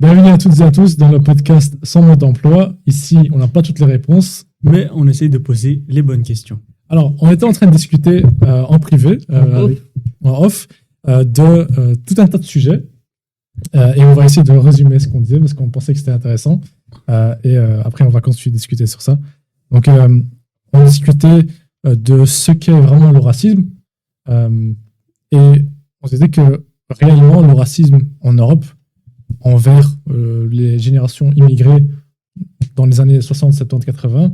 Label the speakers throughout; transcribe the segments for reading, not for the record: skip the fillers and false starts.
Speaker 1: Bienvenue à toutes et à tous dans le podcast Sans mode d'emploi. Ici, on n'a pas toutes les réponses,
Speaker 2: mais on essaye de poser les bonnes questions.
Speaker 1: Alors, on était en train de discuter en privé, en off, de tout un tas de sujets. Et on va essayer de résumer ce qu'on disait parce qu'on pensait que c'était intéressant. Après, on va continuer de discuter sur ça. Donc, on discutait de ce qu'est vraiment le racisme. Et on se disait que réellement, le racisme en Europe, envers les générations immigrées dans les années 60, 70, 80,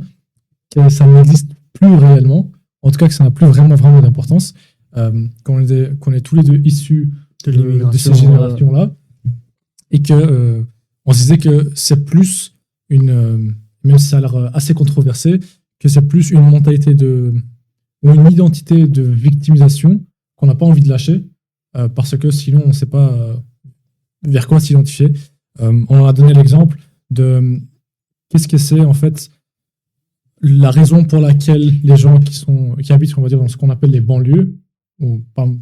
Speaker 1: que ça n'existe plus réellement. En tout cas, que ça n'a plus vraiment d'importance. Qu'on est tous les deux issus de ces générations-là. Et que on se disait que c'est plus même si ça a l'air assez controversé, que c'est plus une mentalité ou une identité de victimisation qu'on n'a pas envie de lâcher, parce que sinon on ne sait pas vers quoi s'identifier. On a donné l'exemple de qu'est-ce que c'est en fait la raison pour laquelle les gens qui habitent, on va dire, dans ce qu'on appelle les banlieues, ou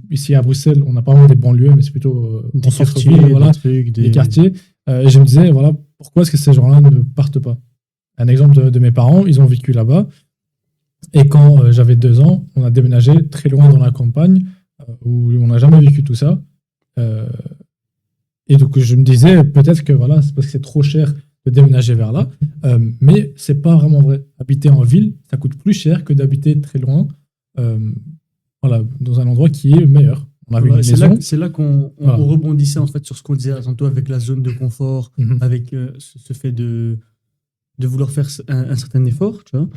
Speaker 1: ici à Bruxelles, on n'a pas vraiment des banlieues, mais c'est plutôt
Speaker 2: des quartiers,
Speaker 1: voilà, des quartiers. Et je me disais, voilà, pourquoi est-ce que ces gens-là ne partent pas? Un exemple de mes parents, ils ont vécu là-bas. Et quand j'avais 2 ans, on a déménagé très loin dans la campagne, où on n'a jamais vécu tout ça. Et donc je me disais, peut-être que voilà, c'est parce que c'est trop cher de déménager vers là. Mais c'est pas vraiment vrai. Habiter en ville, ça coûte plus cher que d'habiter très loin, voilà, dans un endroit qui est meilleur. On avait une maison.
Speaker 2: C'est là qu'on rebondissait en fait sur ce qu'on disait tantôt avec la zone de confort, avec ce fait de vouloir faire un certain effort, tu vois.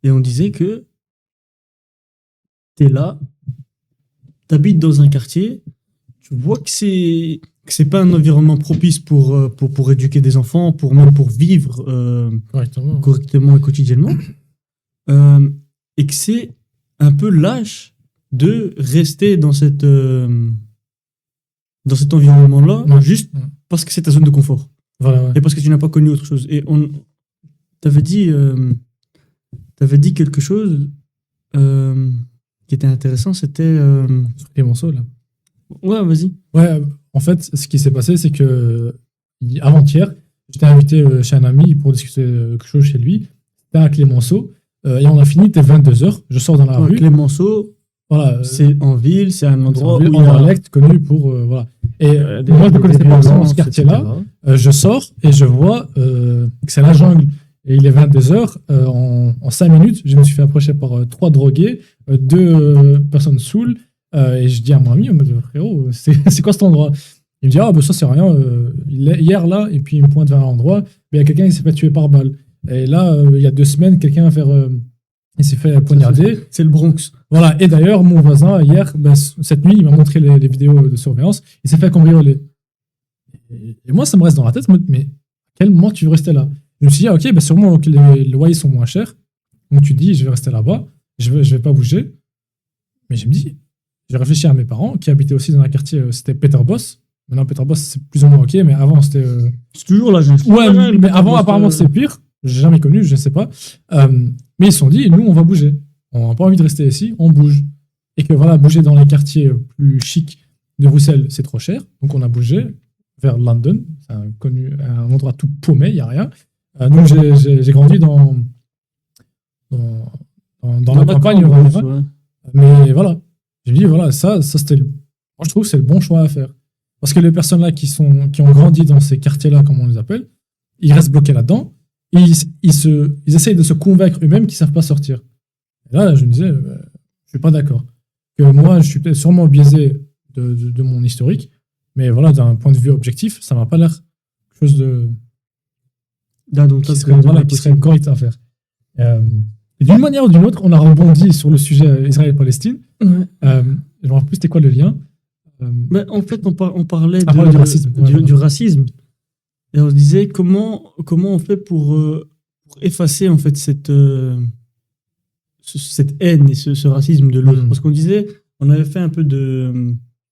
Speaker 2: Et on disait que t'es là, t'habites dans un quartier, tu vois que c'est pas un environnement propice pour éduquer des enfants, même pour vivre correctement et quotidiennement, et que c'est un peu lâche de rester dans cet environnement-là, juste parce que c'est ta zone de confort.
Speaker 1: Voilà,
Speaker 2: et parce que tu n'as pas connu autre chose. Et t'avais dit quelque chose qui était intéressant, c'était...
Speaker 1: Sur Clémenceau, là.
Speaker 2: Ouais, vas-y.
Speaker 1: Ouais, en fait, ce qui s'est passé, c'est que avant-hier, j'étais invité chez un ami pour discuter quelque chose chez lui. C'était à Clémenceau. Et on a fini, c'était 22h. Je sors dans la rue.
Speaker 2: Clémenceau,
Speaker 1: voilà,
Speaker 2: c'est en ville, c'est un endroit
Speaker 1: où il y a un dialecte connu pour... voilà. Et moi, je ne connaissais pas forcément ce quartier-là. Je sors et je vois que c'est la jungle. Et il est 22h. En 5 minutes, je me suis fait approcher par 3 drogués, 2 personnes saoules. Et je dis à mon ami, frérot, c'est quoi cet endroit? Il me dit, ah, ben ça, c'est rien. Hier, là, et puis il me pointe vers un endroit, il y a quelqu'un qui s'est fait tuer par balle. Et là, il y a 2 semaines, quelqu'un il s'est fait poignarder.
Speaker 2: C'est le Bronx.
Speaker 1: Voilà. Et d'ailleurs, mon voisin, hier, cette nuit, il m'a montré les vidéos de surveillance. Il s'est fait cambrioler. Et moi, ça me reste dans la tête, mais à quel moment tu veux rester là? Je me suis dit, ok, sûrement que les loyers sont moins chers. Donc tu dis, je vais rester là-bas, je vais pas bouger. Mais je me dis, j'ai réfléchi à mes parents qui habitaient aussi dans un quartier, c'était Peterboss. Maintenant, Peterboss, c'est plus ou moins ok, mais avant, c'était.
Speaker 2: C'est toujours la jeunesse.
Speaker 1: Ouais, mais avant, apparemment, c'est pire. J'ai jamais connu, je sais pas. Mais ils se sont dit, nous, on va bouger. On n'a pas envie de rester ici, on bouge. Et que voilà, bouger dans les quartiers plus chics de Bruxelles, c'est trop cher. Donc on a bougé vers London. C'est un endroit tout paumé, il n'y a rien. Donc j'ai grandi dans la campagne. Mais voilà. Je me dis, voilà, ça c'était moi, je trouve que c'est le bon choix à faire. Parce que les personnes là qui ont grandi dans ces quartiers-là, comme on les appelle, ils restent bloqués là-dedans. Et ils essayent de se convaincre eux-mêmes qu'ils ne savent pas sortir. Et là, je me disais, je ne suis pas d'accord. Que moi, je suis peut-être sûrement biaisé de mon historique, mais voilà, d'un point de vue objectif, ça ne m'a pas l'air quelque chose qui serait correct à faire. Et d'une manière ou d'une autre, on a rebondi sur le sujet Israël-Palestine. Je ne me rappelle plus c'était quoi le lien.
Speaker 2: Mais en fait, on parlait
Speaker 1: du racisme.
Speaker 2: Du racisme. Et on se disait comment on fait pour effacer en fait cette haine et ce racisme de l'autre. Parce qu'on disait, on avait fait un peu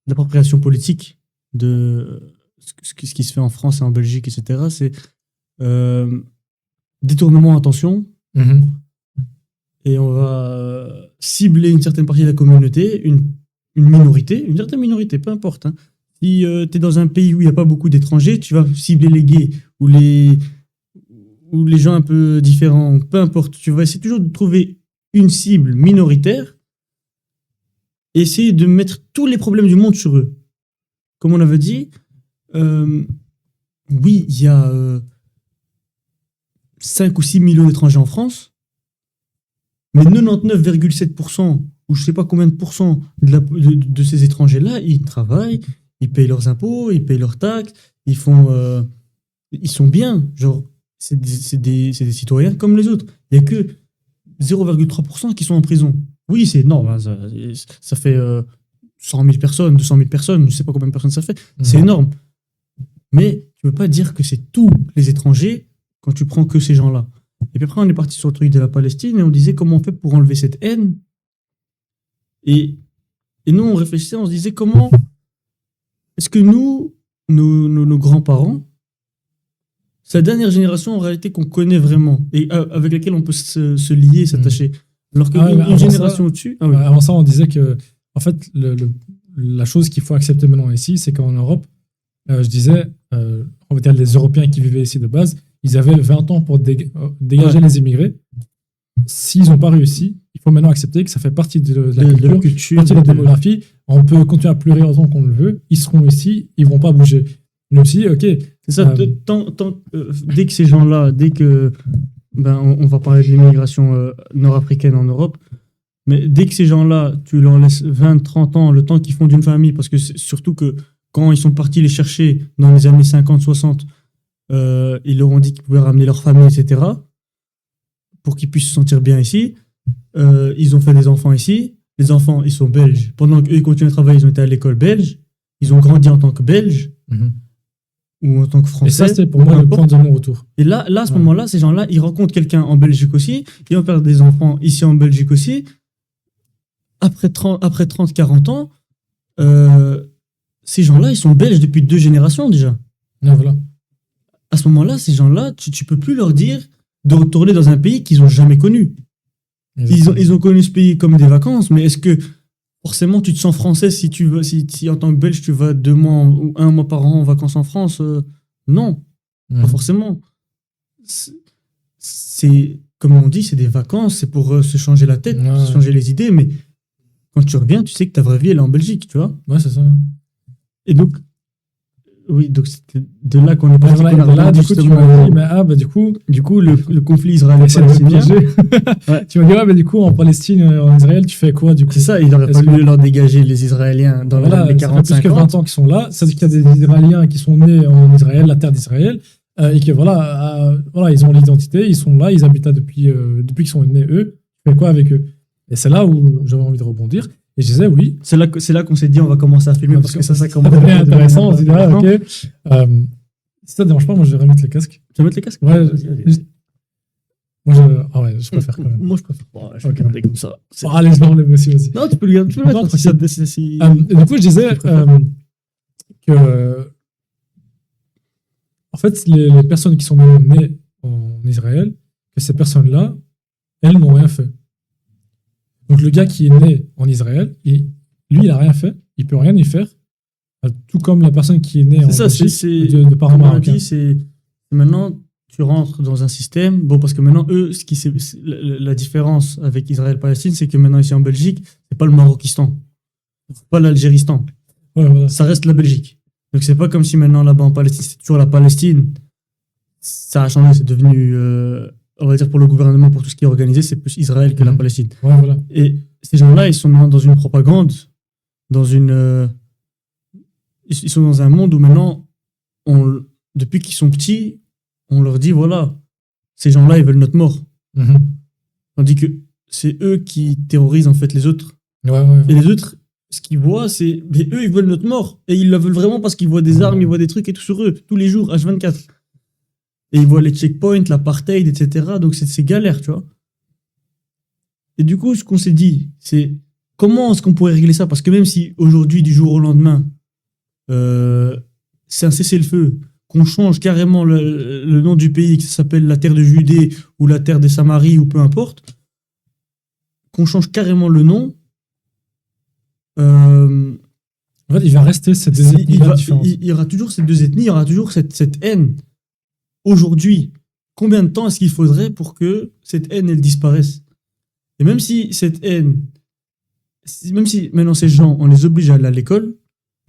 Speaker 2: d'appropriation politique de ce qui se fait en France et en Belgique, etc. C'est détournement d'attention. Et on va cibler une certaine partie de la communauté, une minorité, une certaine minorité, peu importe, hein, Si tu es dans un pays où il n'y a pas beaucoup d'étrangers, tu vas cibler les gays ou les gens un peu différents, peu importe. Tu vas essayer toujours de trouver une cible minoritaire et essayer de mettre tous les problèmes du monde sur eux. Comme on avait dit, oui, il y a 5 ou 6 millions d'étrangers en France, mais 99,7% ou je sais pas combien de pourcents de ces étrangers-là, ils travaillent, ils payent leurs impôts, ils payent leurs taxes, ils sont bien. Genre, c'est des citoyens comme les autres. Il n'y a que 0,3% qui sont en prison. Oui, c'est énorme. Hein, ça fait 100 000 personnes, 200 000 personnes, je ne sais pas combien de personnes ça fait. C'est énorme. Mais tu ne peux pas dire que c'est tous les étrangers quand tu prends que ces gens-là. Et puis après, on est parti sur le truc de la Palestine et on disait comment on fait pour enlever cette haine. Et nous, on réfléchissait, on se disait comment est-ce que nous, nos grands-parents, c'est la dernière génération en réalité qu'on connaît vraiment et avec laquelle on peut se lier, s'attacher. Alors que une génération au-dessus.
Speaker 1: Ah oui. Avant ça, on disait que en fait, la chose qu'il faut accepter maintenant ici, c'est qu'en Europe, je disais, on va dire les Européens qui vivaient ici de base, ils avaient 20 ans pour dégager les immigrés. S'ils n'ont pas réussi, il faut maintenant accepter que ça fait partie de la culture, partie de la démographie. On peut continuer à pleurer autant qu'on le veut. Ils seront ici, ils ne vont pas bouger. Nous aussi, ok.
Speaker 2: C'est ça. Dès que ces gens-là, on va parler de l'immigration nord-africaine en Europe, mais dès que ces gens-là, tu leur laisses 20, 30 ans, le temps qu'ils font d'une famille, parce que c'est surtout que quand ils sont partis les chercher dans les années 50, 60, ils leur ont dit qu'ils pouvaient ramener leur famille, etc., pour qu'ils puissent se sentir bien ici. Ils ont fait des enfants ici. Les enfants, ils sont belges. Pendant qu'eux, ils continuent à travailler, ils ont été à l'école belge. Ils ont grandi en tant que belges ou en tant que français.
Speaker 1: Et ça, c'est pour moi le point de non-retour.
Speaker 2: Et là, à ce moment-là, ces gens-là, ils rencontrent quelqu'un en Belgique aussi. Ils vont faire des enfants ici en Belgique aussi. Après 30, 40 ans, ces gens-là, ils sont belges depuis 2 générations déjà.
Speaker 1: Ah, voilà.
Speaker 2: À ce moment-là, ces gens-là, tu peux plus leur dire de retourner dans un pays qu'ils n'ont jamais connu. Ils ont connu ce pays comme des vacances, mais est-ce que forcément tu te sens français si en tant que Belge tu vas 2 mois ou 1 mois par an en vacances en France? Non, pas forcément. C'est comme on dit, c'est des vacances, c'est pour se changer la tête, se changer les idées, mais quand tu reviens, tu sais que ta vraie vie elle est en Belgique, tu vois.
Speaker 1: Ouais, c'est ça.
Speaker 2: Et donc oui, donc c'était de là qu'on est parti.
Speaker 1: Là, du coup, tu m'as dit,
Speaker 2: du coup, le conflit israélien-palestinien.
Speaker 1: Tu m'as dit, du coup, en Palestine, en Israël, tu fais quoi, du coup?
Speaker 2: C'est ça, il aurait fallu leur dégager les Israéliens dans les 45 ans.
Speaker 1: Ça fait plus que 20 ans qu'ils sont là. Ça veut dire qu'il y a des Israéliens qui sont nés en Israël, la terre d'Israël, et que voilà, ils ont l'identité, ils sont là, ils habitent là depuis qu'ils sont nés, eux. Tu fais quoi avec eux? Et c'est là où j'avais envie de rebondir. Et je disais oui.
Speaker 2: C'est là qu'on s'est dit on va commencer à filmer parce que ça commence à
Speaker 1: devenir intéressant. On se dit ok. Si ça te dérange pas, moi je vais remettre les casques.
Speaker 2: Tu vas mettre les casques?
Speaker 1: Ouais. Moi je préfère quand même.
Speaker 2: Moi je préfère pas. Je vais regarder comme ça.
Speaker 1: Allez, je l'enlève aussi.
Speaker 2: Non, tu peux le mettre.
Speaker 1: Du coup, je disais que en fait les personnes qui sont nées en Israël, que ces personnes-là, elles n'ont rien fait. Donc le gars qui est né en Israël, lui, il n'a rien fait, il peut rien y faire, tout comme la personne qui est née en Belgique de parents marocains.
Speaker 2: C'est maintenant tu rentres dans un système. Bon, parce que maintenant eux, la différence avec Israël et Palestine, c'est que maintenant ici en Belgique, c'est pas le Marokistan, c'est pas l'Algéristan.
Speaker 1: Ouais, voilà.
Speaker 2: Ça reste la Belgique. Donc c'est pas comme si maintenant là-bas en Palestine, c'est toujours la Palestine. Ça a changé, c'est devenu on va dire pour le gouvernement, pour tout ce qui est organisé, c'est plus Israël que la Palestine.
Speaker 1: Ouais, voilà.
Speaker 2: Et ces gens-là, ils sont maintenant dans une propagande, ils sont dans un monde où maintenant, depuis qu'ils sont petits, on leur dit, voilà, ces gens-là, ils veulent notre mort. Tandis que c'est eux qui terrorisent en fait les autres.
Speaker 1: Ouais.
Speaker 2: Et les autres, ce qu'ils voient, c'est, mais eux, ils veulent notre mort. Et ils la veulent vraiment parce qu'ils voient des armes, ils voient des trucs et tout sur eux, tous les jours, H24. Et ils voient les checkpoints, l'apartheid, etc. Donc c'est galère, tu vois. Et du coup, ce qu'on s'est dit, c'est comment est-ce qu'on pourrait régler ça? Parce que même si aujourd'hui, du jour au lendemain, c'est un cessez-le-feu, qu'on change carrément le nom du pays, que ça s'appelle la terre de Judée ou la terre des Samaries ou peu importe, qu'on change carrément le nom,
Speaker 1: En fait, il va rester ces deux ethnies différentes.
Speaker 2: Il y aura toujours ces deux ethnies, il y aura toujours cette haine. Aujourd'hui, combien de temps est-ce qu'il faudrait pour que cette haine, elle disparaisse? Et même si cette haine, même si maintenant ces gens, on les oblige à aller à l'école,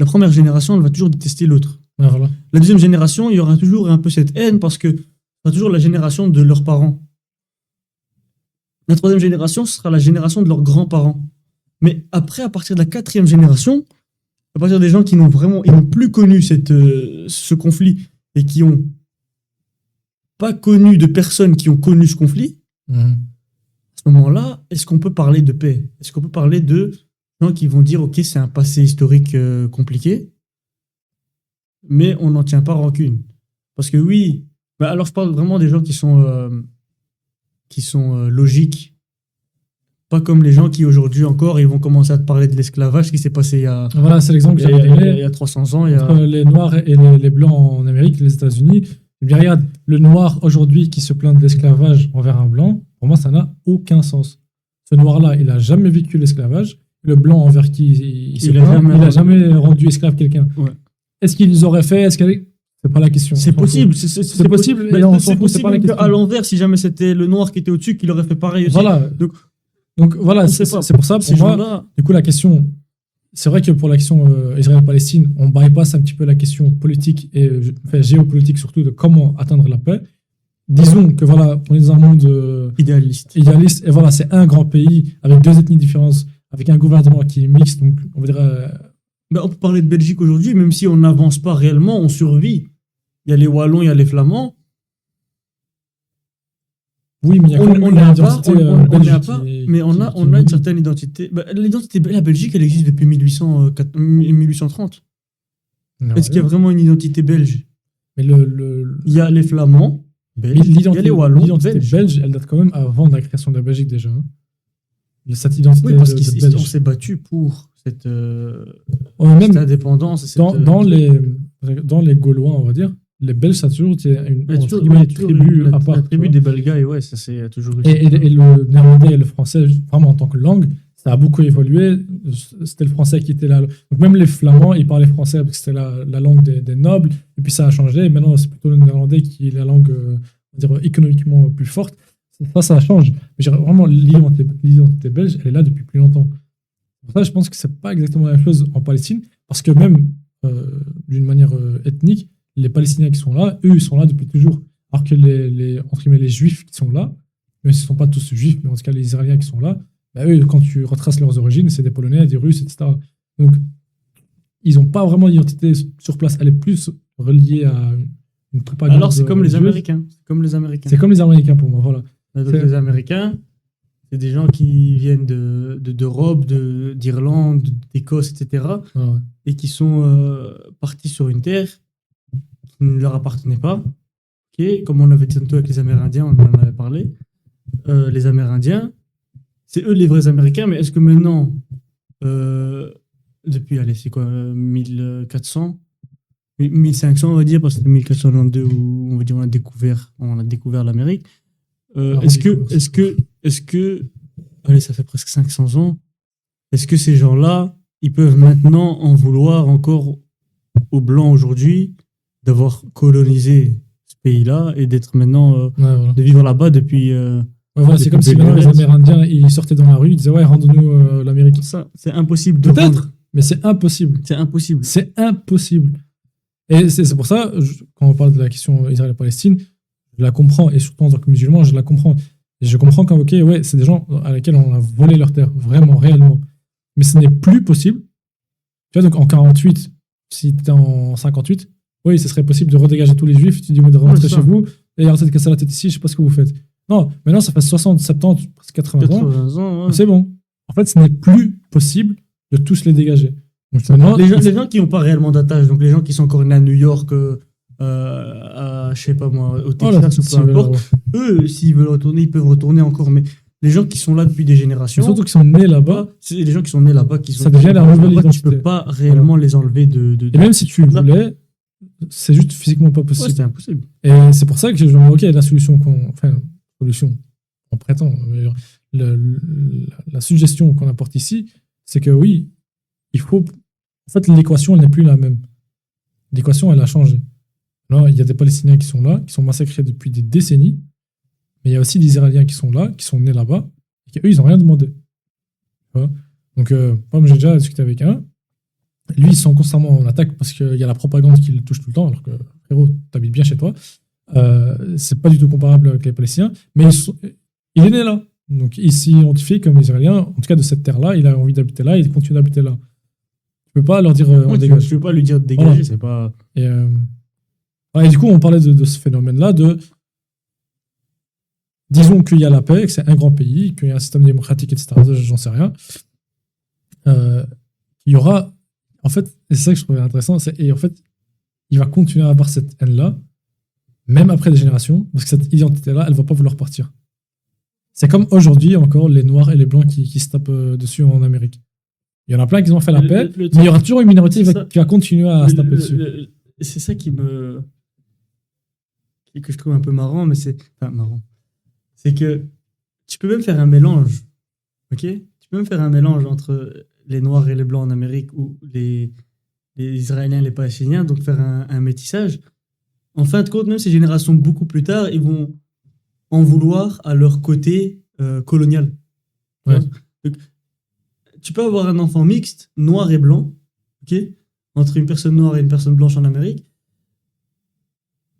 Speaker 2: la première génération, elle va toujours détester l'autre.
Speaker 1: Ouais, voilà.
Speaker 2: La deuxième génération, il y aura toujours un peu cette haine parce que ce sera toujours la génération de leurs parents. La troisième génération, ce sera la génération de leurs grands-parents. Mais après, à partir de la quatrième génération, à partir des gens qui n'ont plus connu ce conflit et qui n'ont pas connu de personnes qui ont connu ce conflit, à ce moment-là, est-ce qu'on peut parler de paix? Est-ce qu'on peut parler de gens qui vont dire, ok, c'est un passé historique compliqué, mais on n'en tient pas rancune? Parce que oui, alors je parle vraiment des gens qui sont logiques, pas comme les gens qui aujourd'hui encore, ils vont commencer à te parler de l'esclavage qui s'est passé
Speaker 1: Voilà, c'est l'exemple que j'avais donné.
Speaker 2: Il y a 300 ans.
Speaker 1: Entre les Noirs et les Blancs en Amérique, les États-Unis. Eh bien, regarde, le Noir aujourd'hui qui se plaint de l'esclavage envers un Blanc, pour moi, ça n'a aucun sens. Ce Noir-là, il n'a jamais vécu l'esclavage. Le Blanc envers qui il n'a jamais rendu esclave quelqu'un. Ouais. Est-ce qu'ils auraient fait? C'est pas la question.
Speaker 2: C'est possible. C'est possible.
Speaker 1: Mais
Speaker 2: c'est possible qu'à l'envers, si jamais c'était le Noir qui était au-dessus, qu'il aurait fait pareil aussi.
Speaker 1: Voilà. Donc voilà, c'est pour ça, pour moi, du coup, la question, c'est vrai que pour la question Israël-Palestine, on bypasse un petit peu la question politique et géopolitique surtout de comment atteindre la paix. Disons que voilà, on est dans un monde idéaliste, et voilà, c'est un grand pays avec deux ethnies différentes, avec un gouvernement qui est mixte, donc on va dire...
Speaker 2: on peut parler de Belgique aujourd'hui, même si on n'avance pas réellement, on survit. Il y a les Wallons, il y a les Flamands.
Speaker 1: Oui, mais il y a quand même une identité
Speaker 2: mais on a une certaine identité. L'identité, la Belgique, elle existe depuis 1830. Est-ce qu'il y a vraiment une identité belge?
Speaker 1: Mais
Speaker 2: il y a les Flamands belges, il y a les Wallons.
Speaker 1: L'identité belge, elle date quand même avant la création de la Belgique déjà. Cette identité
Speaker 2: parce qu'on s'est battu pour cette indépendance.
Speaker 1: Dans les Gaulois, on va dire, les Belges, ça a toujours été une tribu à part.
Speaker 2: La tribu des Belgaïs, ouais, ça c'est toujours
Speaker 1: été. Et le néerlandais et le français, vraiment en tant que langue, ça a beaucoup évolué. C'était le français qui était là. Donc même les Flamands, ils parlaient français parce que c'était la langue des nobles. Et puis ça a changé. Et maintenant, c'est plutôt le néerlandais qui est la langue on va dire, économiquement plus forte. Ça change. Mais vraiment, l'identité belge, elle est là depuis plus longtemps. Pour ça, je pense que c'est pas exactement la même chose en Palestine. Parce que même d'une manière ethnique, les Palestiniens qui sont là, eux, ils sont là depuis toujours. Alors que les Juifs qui sont là, même s'ils ne sont pas tous Juifs, mais en tout cas les Israéliens qui sont là, eux, quand tu retraces leurs origines, c'est des Polonais, des Russes, etc. Donc, ils n'ont pas vraiment d'identité sur place. Elle est plus reliée à une propagande.
Speaker 2: Alors, c'est comme les Américains. C'est comme les
Speaker 1: Américains pour moi, voilà.
Speaker 2: Donc, les Américains, c'est des gens qui viennent d'Europe, d'Irlande, d'Écosse, etc.
Speaker 1: Ah ouais.
Speaker 2: Et qui sont partis sur une terre qui ne leur appartenait pas. Okay. Comme on avait dit tantôt avec les Amérindiens, on en avait parlé. Les Amérindiens, c'est eux les vrais Américains, mais est-ce que maintenant, depuis, c'est quoi, 1400, 1500 on va dire, parce que c'est 1492 où on va dire on a découvert l'Amérique. Est-ce que, allez, ça fait presque 500 ans, est-ce que ces gens-là, ils peuvent maintenant en vouloir encore aux Blancs aujourd'hui d'avoir colonisé ce pays-là et d'être maintenant, de vivre là-bas depuis...
Speaker 1: voilà, c'est comme si maintenant les Amérindiens ils sortaient dans la rue, ils disaient ouais, rends-nous l'Amérique.
Speaker 2: Ça, c'est impossible.
Speaker 1: Peut-être, mais c'est impossible. C'est impossible. Et c'est pour ça, quand on parle de la question Israël-Palestine, je la comprends, et surtout en tant que musulman, je la comprends. Et je comprends qu'en ok, ouais, c'est des gens à lesquels on a volé leur terre, vraiment, réellement. Mais ce n'est plus possible. Tu vois, donc en 48, si tu es en 58, oui, ce serait possible de redégager tous les juifs, tu dis de rentrer chez vous, et arrêtez de casser la tête ici, je sais pas ce que vous faites. Non, maintenant ça fait 60, 70, presque 80 ans.
Speaker 2: Ouais.
Speaker 1: C'est bon. En fait, ce n'est plus possible de tous les dégager. Donc,
Speaker 2: les gens qui n'ont pas réellement d'attache, donc les gens qui sont encore nés à New York, je sais pas moi, au Texas ou peu importe, eux, s'ils veulent retourner, ils peuvent retourner encore. Mais les gens qui sont là depuis des générations,
Speaker 1: surtout qui sont nés là-bas,
Speaker 2: c'est les gens qui sont nés là-bas qui sont.
Speaker 1: Ça devient la nouvelle identité.
Speaker 2: Tu peux pas réellement les enlever de.
Speaker 1: Et même si tu voulais, c'est juste physiquement pas possible.
Speaker 2: Ouais, c'est impossible.
Speaker 1: Et c'est pour ça que je me dis, ok, la solution on prétend, la suggestion qu'on apporte ici, c'est que oui, il faut En fait, l'équation, elle n'est plus la même. L'équation, elle a changé. Là, il y a des Palestiniens qui sont là, qui sont massacrés depuis des décennies, mais il y a aussi des Israéliens qui sont là, qui sont nés là-bas, et qui, eux, ils n'ont rien demandé. Tu vois. Donc, moi, j'ai déjà discuté avec un. Lui, ils sont constamment en attaque parce qu'il y a la propagande qui le touche tout le temps, alors que, frérot, t'habites bien chez toi. C'est pas du tout comparable avec les Palestiniens, mais il est né là. Donc, il s'identifie comme Israélien, en tout cas de cette terre-là, il a envie d'habiter là, il continue d'habiter là. Tu peux pas leur dire on dégage.
Speaker 2: Tu peux pas lui dire de dégager, voilà. C'est pas.
Speaker 1: Et du coup, on parlait de ce phénomène-là, disons qu'il y a la paix, que c'est un grand pays, qu'il y a un système démocratique, etc. J'en sais rien. Il y aura. En fait, et c'est ça que je trouvais intéressant, et en fait, il va continuer à avoir cette haine-là, même après des générations, parce que cette identité-là, elle va pas vouloir partir. C'est comme aujourd'hui encore les Noirs et les Blancs qui se tapent dessus en Amérique. Il y en a plein qui ont fait la paix, mais il y aura toujours une minorité qui va continuer à se taper dessus.
Speaker 2: C'est ça que je trouve un peu marrant, mais c'est enfin marrant. C'est que tu peux même faire un mélange, ok? Tu peux même faire un mélange entre les Noirs et les Blancs en Amérique ou les Israéliens et les Palestiniens, donc faire un métissage. En fin de compte, même ces générations beaucoup plus tard, ils vont en vouloir à leur côté colonial.
Speaker 1: Ouais.
Speaker 2: Donc, tu peux avoir un enfant mixte, noir et blanc, ok, entre une personne noire et une personne blanche en Amérique.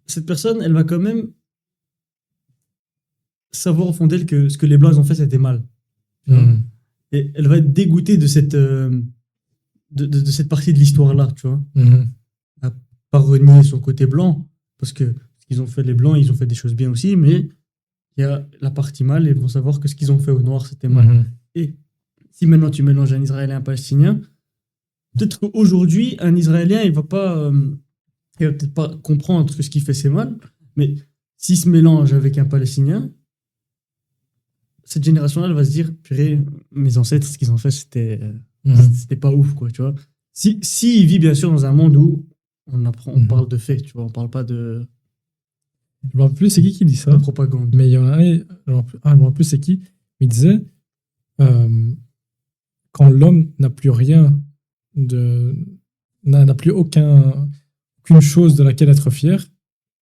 Speaker 2: Cette personne, elle va quand même savoir au fond d'elle que ce que les Blancs ont fait, c'était mal. Et elle va être dégoûtée de cette partie de l'histoire-là, tu vois. À pas renier son côté blanc, parce que ce qu'ils ont fait les Blancs, ils ont fait des choses bien aussi, mais il y a la partie mal, et ils vont savoir que ce qu'ils ont fait aux Noirs, c'était mal. Et si maintenant tu mélanges un Israélien et un Palestinien, peut-être qu'aujourd'hui, un Israélien, il va peut-être pas comprendre que ce qu'il fait, c'est mal, mais s'il se mélange avec un Palestinien, cette génération-là, elle va se dire, purée, mes ancêtres, ce qu'ils ont fait, c'était pas ouf, quoi, tu vois. Si il vit, bien sûr, dans un monde où on parle de faits, tu vois, on parle pas de...
Speaker 1: Je me rappelle plus c'est qui dit ça.
Speaker 2: De propagande.
Speaker 1: Mais il y en a un, je me rappelle plus c'est qui, il disait, quand l'homme n'a plus rien, n'a plus aucune chose de laquelle être fier,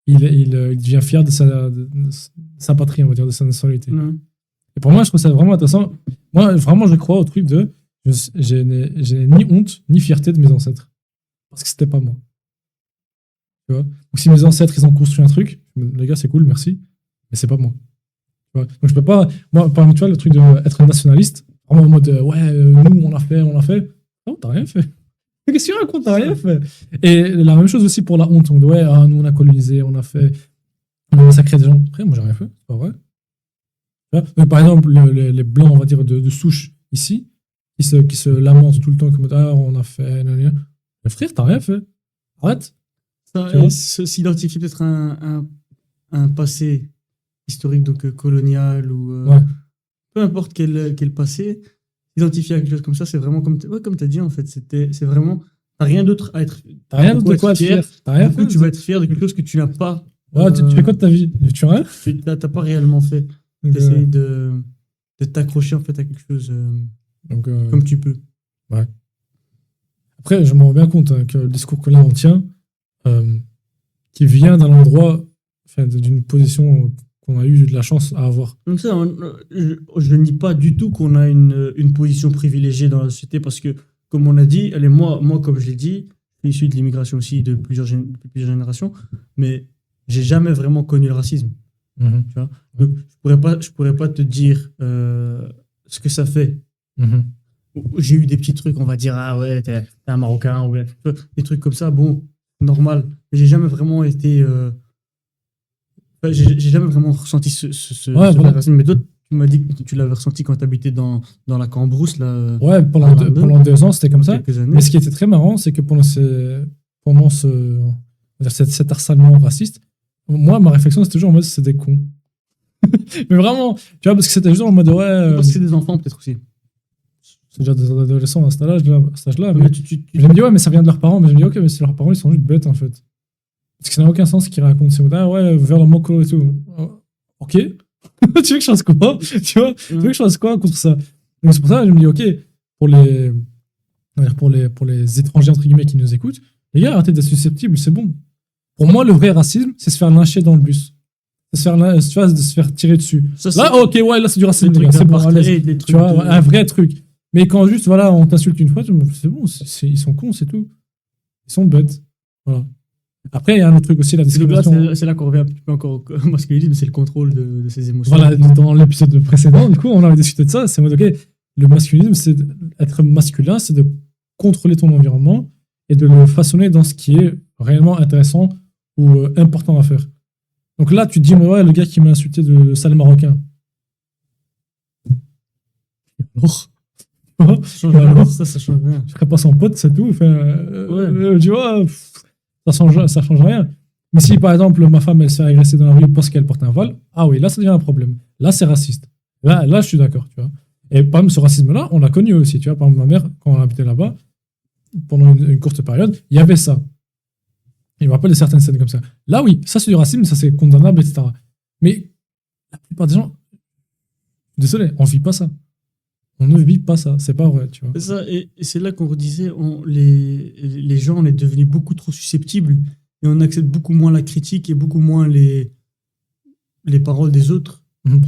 Speaker 1: il devient fier de sa patrie, on va dire, de sa nationalité. Et pour moi, je trouve ça vraiment intéressant. Moi, vraiment, je crois au truc de j'ai ni honte, ni fierté de mes ancêtres. Parce que c'était pas moi. Tu vois. Donc, si mes ancêtres, ils ont construit un truc, les gars, c'est cool, merci, mais c'est pas moi. Tu vois. Donc, je peux pas. Moi, par exemple, tu vois, le truc d'être un nationaliste, vraiment en mode, nous, on l'a fait. Non, t'as rien fait. Qu'est-ce que tu racontes? T'as rien fait. Et la même chose aussi pour la honte. On dit, nous, on a colonisé, on a massacré des gens. Après, moi, j'ai rien fait, c'est pas vrai. Mais par exemple, les blancs, on va dire, de souche ici, qui se lamentent tout le temps comme on a fait. Mais frère, t'as rien fait. Arrête.
Speaker 2: S'identifier peut-être un passé historique, donc colonial ou peu importe quel passé, identifier quelque chose comme ça, c'est vraiment comme tu as dit en fait. C'est vraiment. T'as rien d'autre à être.
Speaker 1: T'as rien d'autre de quoi être fier.
Speaker 2: Tu vas être fier de quelque chose que tu n'as pas.
Speaker 1: Tu fais quoi de ta vie? Tu rien?
Speaker 2: T'as pas réellement fait. Essayer de t'accrocher en fait à quelque chose comme tu peux.
Speaker 1: Ouais. Après, je me rends bien compte que le discours que là on tient, qui vient d'un endroit, d'une position qu'on a eu de la chance à avoir.
Speaker 2: Donc ça, je nie pas du tout qu'on a une position privilégiée dans la société parce que, comme on a dit, moi comme je l'ai dit, je suis issu de l'immigration aussi de plusieurs générations, mais j'ai jamais vraiment connu le racisme. Tu vois. Donc, je pourrais pas te dire ce que ça fait. J'ai eu des petits trucs, on va dire, t'es un Marocain, ou des trucs comme ça, bon, normal. Mais j'ai jamais vraiment été. J'ai jamais vraiment ressenti ce racisme. Mais toi, tu m'as dit que tu l'avais ressenti quand tu habitais dans la Cambrousse. Là,
Speaker 1: pendant 2 ans, c'était comme ça. Mais ce qui était très marrant, c'est que pendant cet harcèlement raciste, moi, ma réflexion, c'était toujours en mode c'est des cons. Mais vraiment, tu vois, parce que c'était juste en mode
Speaker 2: parce que c'est des enfants, peut-être aussi.
Speaker 1: C'est déjà des adolescents à cet âge-là. Mais je me dis, mais ça vient de leurs parents. Mais je me dis, ok, mais c'est leurs parents, ils sont juste bêtes, en fait. Parce que ça n'a aucun sens qu'ils racontent. C'est vers le mokolo et tout. Ok. Tu veux que je fasse quoi? Tu vois, tu veux que je fasse quoi contre ça? Donc c'est pour ça que je me dis, ok, pour les pour les étrangers, entre guillemets, qui nous écoutent, les gars, arrêtez d'être susceptibles, c'est bon. Pour moi, le vrai racisme, c'est se faire lyncher dans le bus. C'est de se faire tirer dessus. Ça, là, ok, ouais, là, c'est du racisme, c'est bon, tu vois, un vrai truc. Mais quand juste, voilà, on t'insulte une fois, c'est bon, ils sont cons, c'est tout. Ils sont bêtes. Voilà. Après, il y a un autre truc aussi, la discrimination.
Speaker 2: C'est là qu'on revient un petit peu encore au masculinisme, c'est le contrôle de ses émotions.
Speaker 1: Voilà, dans l'épisode précédent, du coup, on avait discuté de ça. C'est ok, le masculinisme, c'est être masculin, c'est de contrôler ton environnement et de le façonner dans ce qui est réellement intéressant ou important à faire. Donc là, tu te dis, ouais, le gars qui m'a insulté de sale marocain. Alors, ça change rien. Je serais pas son pote, c'est tout. Enfin, tu vois, ça change rien. Mais si, par exemple, ma femme, elle se fait agresser dans la rue parce qu'elle porte un voile, ah oui, là, ça devient un problème. Là, c'est raciste. Là, je suis d'accord, tu vois. Et par exemple, ce racisme-là, on l'a connu aussi, tu vois. Par exemple, ma mère, quand on habitait là-bas, pendant une courte période, il y avait ça. Il me rappelle de certaines scènes comme ça. Là, oui, ça, c'est du racisme, ça, c'est condamnable, etc. Mais la plupart des gens, désolé, on vit pas ça. On ne vit pas ça, c'est pas vrai, tu vois.
Speaker 2: Ça, et c'est là qu'on redisait, les gens, on est devenus beaucoup trop susceptibles et on accepte beaucoup moins la critique et beaucoup moins les paroles des autres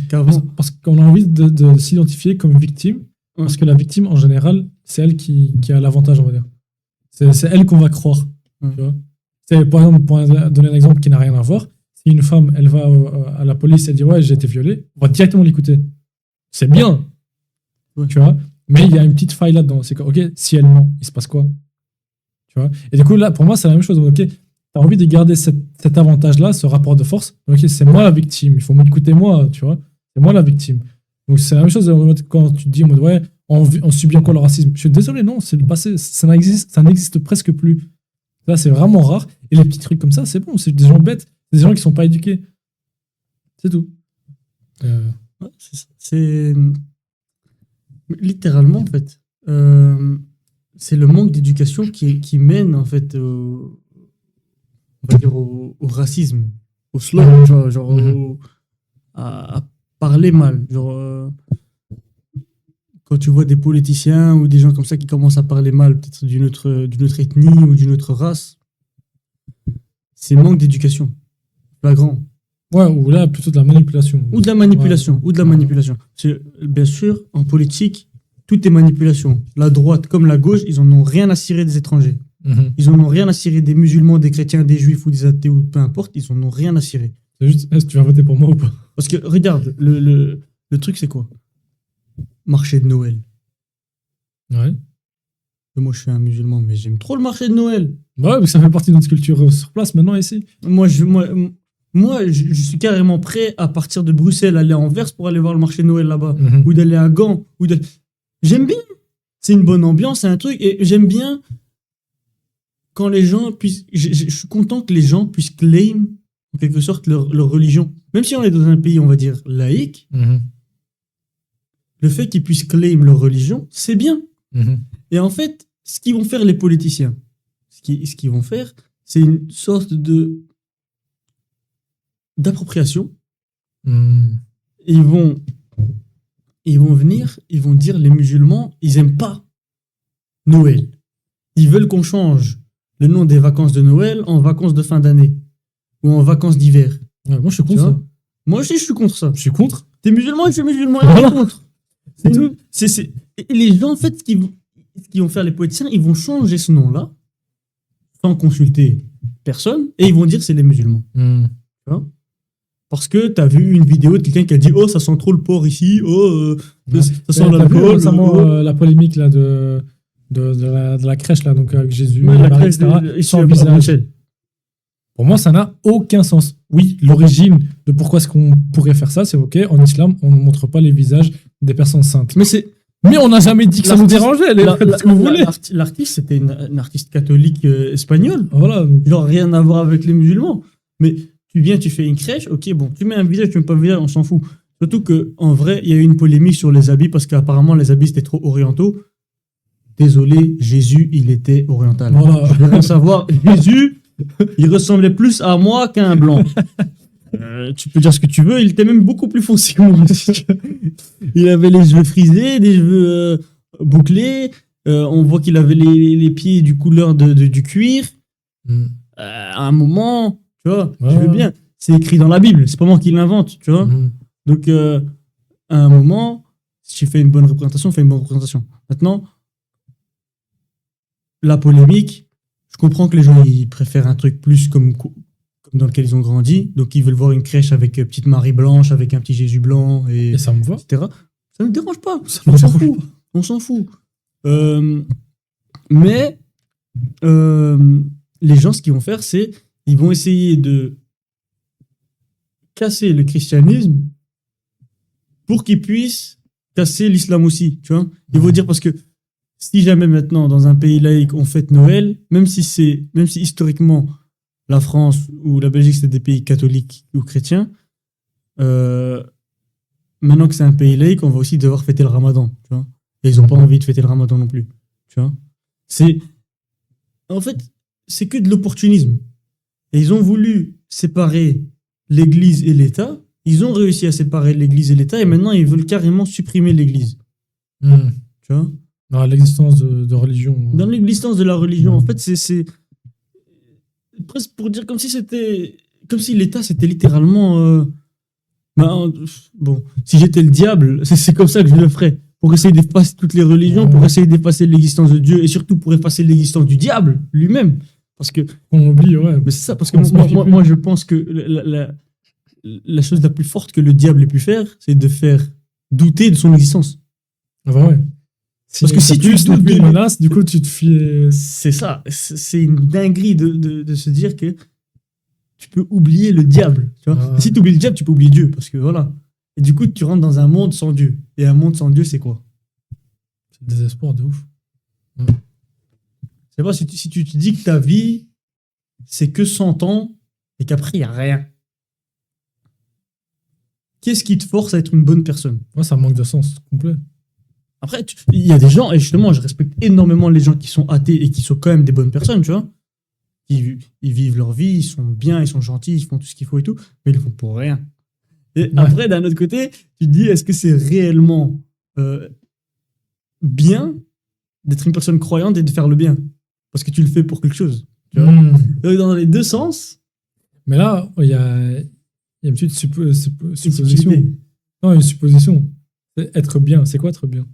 Speaker 2: qu'avant.
Speaker 1: Parce qu'on a envie de s'identifier comme victime, parce que la victime, en général, c'est elle qui a l'avantage, on va dire. C'est elle qu'on va croire, tu vois. Par exemple, pour donner un exemple qui n'a rien à voir, si une femme, elle va à la police, elle dit « Ouais, j'ai été violée », on va directement l'écouter. C'est bien, tu vois, mais il y a une petite faille là-dedans. C'est que, ok, si elle ment, il se passe quoi, tu vois. Et du coup, là, pour moi, c'est la même chose. Ok, t'as envie de garder cet avantage-là, ce rapport de force. Ok, c'est moi la victime, il faut m'écouter moi, tu vois. C'est moi la victime. Donc, c'est la même chose quand tu te dis, ouais, on subit encore le racisme. Je suis désolé, non, c'est le passé, ça n'existe presque plus. Là, c'est vraiment rare. Et les petits trucs comme ça, c'est bon, c'est des gens bêtes, des gens qui sont pas éduqués. C'est tout.
Speaker 2: Ouais, c'est littéralement, en fait, c'est le manque d'éducation qui mène, en fait, on va dire au racisme, au slang, genre à parler mal. Genre, quand tu vois des politiciens ou des gens comme ça qui commencent à parler mal, peut-être d'une autre ethnie ou d'une autre race, c'est manque d'éducation. Flagrant.
Speaker 1: Ouais, ou là, plutôt de la manipulation.
Speaker 2: Ou de la manipulation. Bien sûr, en politique, tout est manipulation. La droite comme la gauche, ils en ont rien à cirer des étrangers. Ils en ont rien à cirer des musulmans, des chrétiens, des juifs ou des athées ou peu importe. Ils en ont rien à cirer.
Speaker 1: C'est juste, est-ce que tu vas voter pour moi ou pas?
Speaker 2: Parce que, regarde, le truc, c'est quoi? Marché de Noël.
Speaker 1: Ouais.
Speaker 2: Moi, je suis un musulman, mais j'aime trop le marché de Noël.
Speaker 1: Ouais, mais ça fait partie de notre culture sur place maintenant ici.
Speaker 2: Moi, je suis carrément prêt à partir de Bruxelles, aller à Anvers pour aller voir le marché de Noël là-bas. Ou d'aller à Gand. J'aime bien. C'est une bonne ambiance, c'est un truc. Et j'aime bien quand les gens puissent... Je suis content que les gens puissent claim, en quelque sorte, leur religion. Même si on est dans un pays, on va dire, laïque, le fait qu'ils puissent claim leur religion, c'est bien. Et en fait, ce qu'ils vont faire les politiciens, ce qu'ils vont faire, c'est une sorte d'appropriation. Ils vont venir, ils vont dire les musulmans, ils aiment pas Noël. Ils veulent qu'on change le nom des vacances de Noël en vacances de fin d'année ou en vacances d'hiver.
Speaker 1: Ouais, moi, je suis contre ça.
Speaker 2: Moi aussi, je suis contre ça.
Speaker 1: Je suis contre.
Speaker 2: T'es musulman, je suis musulman, et je suis contre. C'est tout. Et les gens, en fait, ce qu'ils vont faire les politiciens, ils vont changer ce nom-là sans consulter personne et ils vont dire c'est les musulmans. Tu vois? Parce que t'as vu une vidéo de quelqu'un qui a dit oh ça sent trop le porc ici, ça sent l'alcool.
Speaker 1: Récemment la polémique là de la crèche là, donc avec Jésus,
Speaker 2: la crèche
Speaker 1: sans visage. Pour moi, ça n'a aucun sens. Oui, l'origine de pourquoi est-ce qu'on pourrait faire ça, c'est ok. En islam, on ne montre pas les visages des personnes saintes. Mais on n'a jamais dit que ça nous dérangeait.
Speaker 2: L'artiste, c'était une artiste catholique espagnole.
Speaker 1: Voilà.
Speaker 2: Genre rien à voir avec les musulmans. Mais tu viens, tu fais une crèche, ok, bon, tu mets un visage, tu mets pas un visage, on s'en fout. Surtout qu'en vrai, il y a eu une polémique sur les habits parce qu'apparemment les habits c'était trop orientaux. Désolé, Jésus, il était oriental.
Speaker 1: Voilà.
Speaker 2: Je veux rien savoir. Jésus, il ressemblait plus à moi qu'à un blanc. Tu peux dire ce que tu veux, il était même beaucoup plus foncé que moi. Il avait les cheveux frisés, des cheveux bouclés, on voit qu'il avait les pieds du couleur du cuir. À un moment, tu vois, je veux bien. C'est écrit dans la Bible, c'est pas moi qui l'invente, tu vois. Donc, à un moment, si tu fais une bonne représentation, fais une bonne représentation. Maintenant, la polémique, je comprends que les gens ils préfèrent un truc plus comme dans lequel ils ont grandi, donc ils veulent voir une crèche avec petite Marie blanche, avec un petit Jésus blanc, et
Speaker 1: ça me va.
Speaker 2: etc. Ça ne me dérange pas, on s'en fout. Mais les gens, ce qu'ils vont faire, c'est ils vont essayer de casser le christianisme pour qu'ils puissent casser l'islam aussi, tu vois. Ils vont dire parce que si jamais maintenant dans un pays laïque on fête Noël, même si historiquement la France ou la Belgique c'est des pays catholiques ou chrétiens, maintenant que c'est un pays laïque, on va aussi devoir fêter le Ramadan, tu vois. Et ils n'ont pas envie de fêter le Ramadan non plus, tu vois. En fait, c'est que de l'opportunisme. Et ils ont voulu séparer l'Église et l'État. Ils ont réussi à séparer l'Église et l'État et maintenant ils veulent carrément supprimer l'Église. Tu vois ?
Speaker 1: Dans l'existence de religion.
Speaker 2: Dans l'existence de la religion, en fait, c'est presque pour dire comme si l'État c'était littéralement. Bon, si j'étais le diable, c'est comme ça que je le ferais. Pour essayer d'effacer toutes les religions, pour essayer d'effacer l'existence de Dieu et surtout pour effacer l'existence du diable lui-même. Parce que.
Speaker 1: On oublie, ouais.
Speaker 2: Mais c'est ça, parce que moi, je pense que la chose la plus forte que le diable ait pu faire, c'est de faire douter de son existence.
Speaker 1: Ah bah ouais.
Speaker 2: Parce que si tu doutes
Speaker 1: de menace, du coup, tu te fies.
Speaker 2: C'est ça. C'est une dinguerie de se dire que tu peux oublier le diable. Tu vois. Et si tu oublies le diable, tu peux oublier Dieu. Parce que voilà. Et du coup, tu rentres dans un monde sans Dieu. Et un monde sans Dieu, c'est quoi ?
Speaker 1: C'est le désespoir de ouf. Ouais.
Speaker 2: C'est pas si tu te dis que ta vie, c'est que 100 ans et qu'après, il n'y a rien. Qu'est-ce qui te force à être une bonne personne ?
Speaker 1: Moi, ça manque de sens complet.
Speaker 2: Après, il y a des gens, et justement, je respecte énormément les gens qui sont athées et qui sont quand même des bonnes personnes, tu vois. Ils vivent leur vie, ils sont bien, ils sont gentils, ils font tout ce qu'il faut et tout, mais ils le font pour rien. Et après, d'un autre côté, tu te dis, est-ce que c'est réellement bien d'être une personne croyante et de faire le bien ? Parce que tu le fais pour quelque chose. Tu vois. Donc, dans les deux sens.
Speaker 1: Mais là, il y a une petite supposition. Non, une supposition. Être bien, c'est quoi être bien ?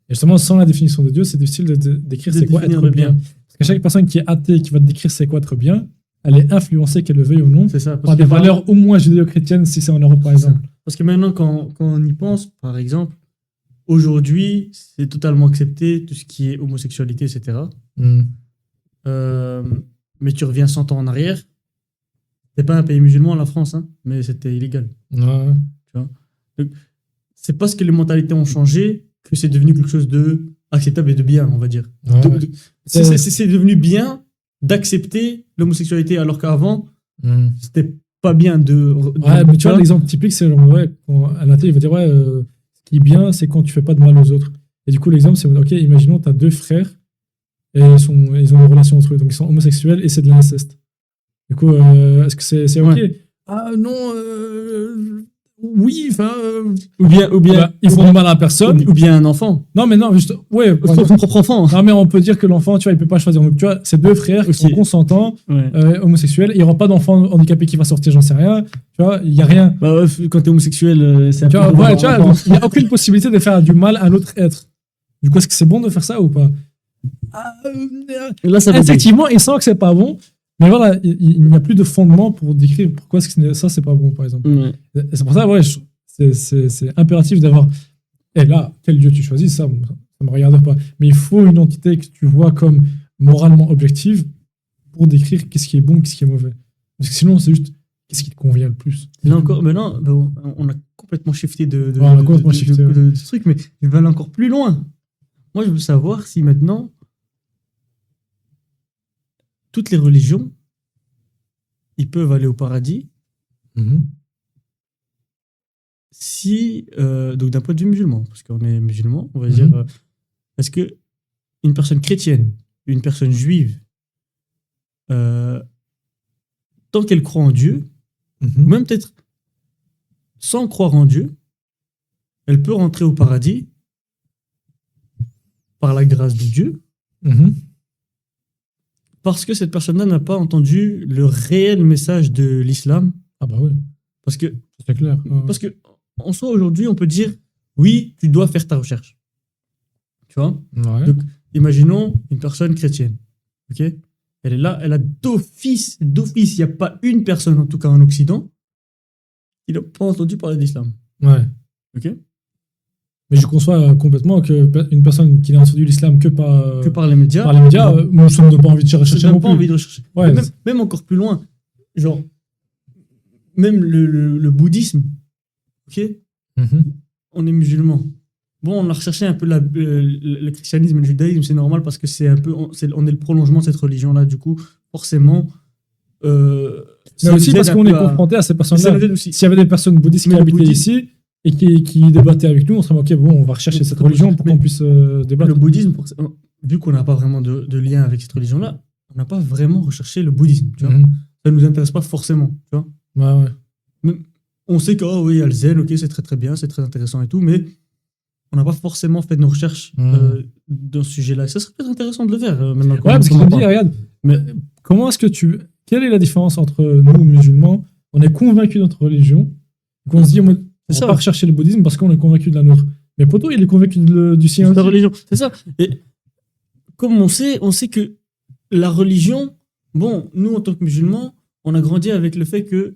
Speaker 1: Et justement, sans la définition de Dieu, c'est difficile de décrire c'est quoi être bien. Parce que chaque personne qui est athée, qui va te décrire c'est quoi être bien, elle est influencée, qu'elle le veuille ou non, par des valeurs au moins judéo-chrétiennes, si c'est en Europe, par exemple.
Speaker 2: Parce que maintenant, quand on y pense, par exemple, aujourd'hui, c'est totalement accepté, tout ce qui est homosexualité, etc. Mais tu reviens 100 ans en arrière, c'est pas un pays musulman, la France, hein, mais c'était illégal.
Speaker 1: Ouais.
Speaker 2: Tu vois. Donc, c'est parce que les mentalités ont changé que c'est devenu quelque chose de acceptable et de bien, on va dire.
Speaker 1: Ouais.
Speaker 2: C'est devenu bien d'accepter l'homosexualité, alors qu'avant, c'était pas bien
Speaker 1: Ouais, mais tu vois, l'exemple typique, c'est genre, quand un athée, il va dire, ce qui est bien, c'est quand tu fais pas de mal aux autres. Et du coup, l'exemple, c'est, ok, imaginons, tu as deux frères, et ils ont une relation entre eux, donc ils sont homosexuels, et c'est de l'inceste. Du coup, est-ce que c'est ok ? Ah non, oui, enfin.
Speaker 2: Ou bien
Speaker 1: ils font du mal à la personne.
Speaker 2: Ou bien un enfant.
Speaker 1: Non, mais non, juste. Ouais,
Speaker 2: son propre enfant.
Speaker 1: Non, mais on peut dire que l'enfant, tu vois, il peut pas choisir. Donc, tu vois, c'est deux frères qui sont consentants, homosexuels. Il y aura pas d'enfant handicapé qui va sortir, j'en sais rien. Tu vois, il y a rien.
Speaker 2: Bah, quand t'es homosexuel, c'est un peu.
Speaker 1: Tu vois, il y a aucune possibilité de faire du mal à un autre être. Du coup, est-ce que c'est bon de faire ça ou pas ?
Speaker 2: Là, ça
Speaker 1: effectivement, il sent que c'est pas bon. Mais voilà, il n'y a plus de fondement pour décrire pourquoi ça, c'est pas bon, par exemple. C'est pour ça, c'est impératif d'avoir. Et là, quel Dieu tu choisis, ça me regarde pas. Mais il faut une entité que tu vois comme moralement objective pour décrire qu'est-ce qui est bon, qu'est-ce qui est mauvais. Parce que sinon, c'est juste qu'est-ce qui te convient le plus.
Speaker 2: Là encore, maintenant, on a complètement shifté de
Speaker 1: ce
Speaker 2: truc, mais je vais aller encore plus loin. Moi, je veux savoir si maintenant, toutes les religions, ils peuvent aller au paradis si, donc d'un point de vue musulman, parce qu'on est musulman, on va dire, est-ce que une personne chrétienne, une personne juive, tant qu'elle croit en Dieu, même peut-être sans croire en Dieu, elle peut rentrer au paradis par la grâce de Dieu, parce que cette personne-là n'a pas entendu le réel message de l'islam.
Speaker 1: Ah bah oui.
Speaker 2: Parce que,
Speaker 1: c'est clair.
Speaker 2: Parce que en soi, aujourd'hui, on peut dire, oui, tu dois faire ta recherche. Tu vois?
Speaker 1: Ouais.
Speaker 2: Donc, imaginons une personne chrétienne. Ok? Elle est là, elle a d'office, il n'y a pas une personne, en tout cas en Occident, qui n'a pas entendu parler d'islam.
Speaker 1: Ouais.
Speaker 2: Ok?
Speaker 1: Mais je conçois complètement qu'une personne qui n'a entendu l'islam que par
Speaker 2: les médias,
Speaker 1: nous ne donne pas envie de chercher.
Speaker 2: Pas envie de rechercher. Ouais, même encore plus loin, genre, même le bouddhisme, ok? On est musulman. Bon, on a recherché un peu le christianisme et le judaïsme, c'est normal parce que c'est un peu, on est le prolongement de cette religion-là, du coup, forcément.
Speaker 1: Mais aussi parce qu'on est confronté à ces personnes-là. S'il y avait des personnes bouddhistes qui habitaient ici et qui débattaient avec nous, on serait ok, bon, on va rechercher cette religion pour qu'on puisse débattre.
Speaker 2: Le bouddhisme, vu qu'on n'a pas vraiment de lien avec cette religion-là, on n'a pas vraiment recherché le bouddhisme, tu vois. Ça ne nous intéresse pas forcément, tu vois.
Speaker 1: Ouais.
Speaker 2: Mais on sait que, oui, il y a le zen, ok, c'est très très bien, c'est très intéressant et tout, mais on n'a pas forcément fait nos recherches dans ce sujet-là. Ça serait peut-être intéressant de le faire maintenant.
Speaker 1: Ouais, parce que je me dis, regarde, mais comment est-ce que quelle est la différence entre nous, musulmans, on est convaincus de notre religion, qu'on se dit, on va pas rechercher le bouddhisme parce qu'on est convaincu de la nôtre. Mais poto, il est convaincu du sien.
Speaker 2: De la religion, c'est ça. Et comme on sait que la religion, bon, nous en tant que musulmans, on a grandi avec le fait que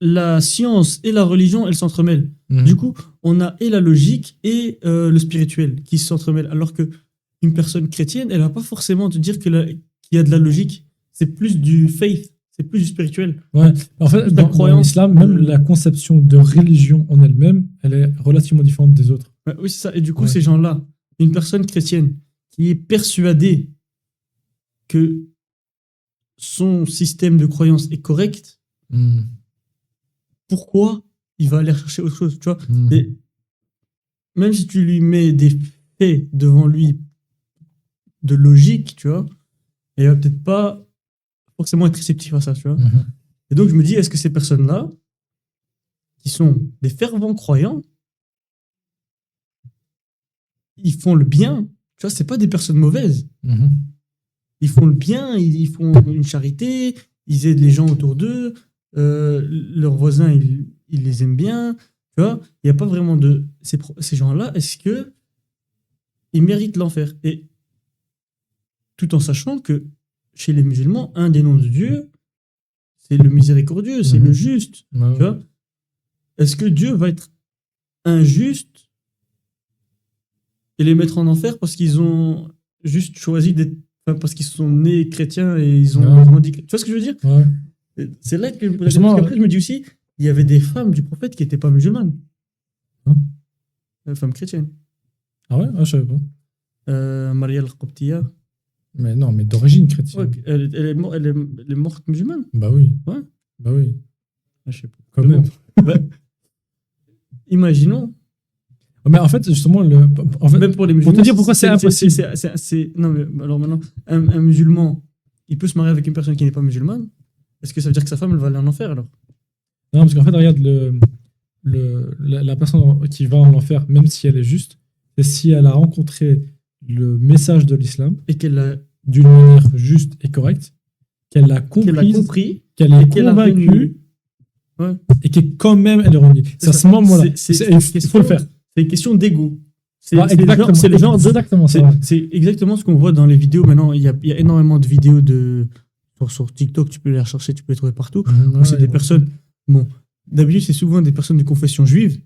Speaker 2: la science et la religion, elles s'entremêlent. Du coup, on a et la logique et le spirituel qui s'entremêlent. Alors qu'une personne chrétienne, elle va pas forcément te dire qu'il y a de la logique. C'est plus du faith, c'est plus du spirituel.
Speaker 1: Ouais. En fait, dans l'islam, même la conception de religion en elle-même, elle est relativement différente des autres.
Speaker 2: Ouais, oui, c'est ça. Et du coup, ces gens-là, une personne chrétienne qui est persuadée que son système de croyance est correct, pourquoi il va aller chercher autre chose, tu vois? Et même si tu lui mets des faits devant lui de logique, tu vois, il va peut-être pas forcément être réceptif à ça, tu vois. Et donc je me dis, est-ce que ces personnes-là, qui sont des fervents croyants, ils font le bien, tu vois, c'est pas des personnes mauvaises. Ils font le bien, ils font une charité, ils aident les gens autour d'eux, leurs voisins, ils les aiment bien, tu vois. Il n'y a pas vraiment de... Ces gens-là, est-ce que ils méritent l'enfer? Et tout en sachant que chez les musulmans, un des noms de Dieu, c'est le miséricordieux, c'est le juste, tu vois. Est-ce que Dieu va être injuste et les mettre en enfer parce qu'ils ont juste choisi d'être... Enfin, parce qu'ils sont nés chrétiens et ils ont grandi... Tu vois ce que je veux dire? C'est là que parce qu'après, je me dis aussi, il y avait des femmes du prophète qui n'étaient pas musulmanes. Femmes chrétiennes.
Speaker 1: Ah ouais? Ah, je savais
Speaker 2: pas. Maria al-Qibtiyya.
Speaker 1: Mais non, mais d'origine chrétienne.
Speaker 2: Ouais, elle est morte musulmane.
Speaker 1: Bah oui.
Speaker 2: Ouais.
Speaker 1: Bah oui.
Speaker 2: Ah, je sais pas.
Speaker 1: Quand même.
Speaker 2: Imaginons.
Speaker 1: Mais en fait, justement,
Speaker 2: même pour les musulmans,
Speaker 1: pour te dire pourquoi c'est impossible.
Speaker 2: Non, mais alors maintenant, un musulman, il peut se marier avec une personne qui n'est pas musulmane. Est-ce que ça veut dire que sa femme, elle va aller en enfer alors?
Speaker 1: Non, parce qu'en fait, regarde, la personne qui va en enfer, même si elle est juste, c'est si elle a rencontré le message de l'islam
Speaker 2: et qu'elle l'a
Speaker 1: d'une manière juste et correcte, qu'elle l'a compris, qu'elle est convaincue, et que quand même elle est reniée. C'est à ce moment-là. Il faut le faire.
Speaker 2: C'est une question d'ego. C'est
Speaker 1: exactement ça.
Speaker 2: C'est exactement ce qu'on voit dans les vidéos. Maintenant, il y a énormément de vidéos sur TikTok, tu peux les rechercher, tu peux les trouver partout. C'est des personnes. Bon, d'habitude, c'est souvent des personnes de confession juive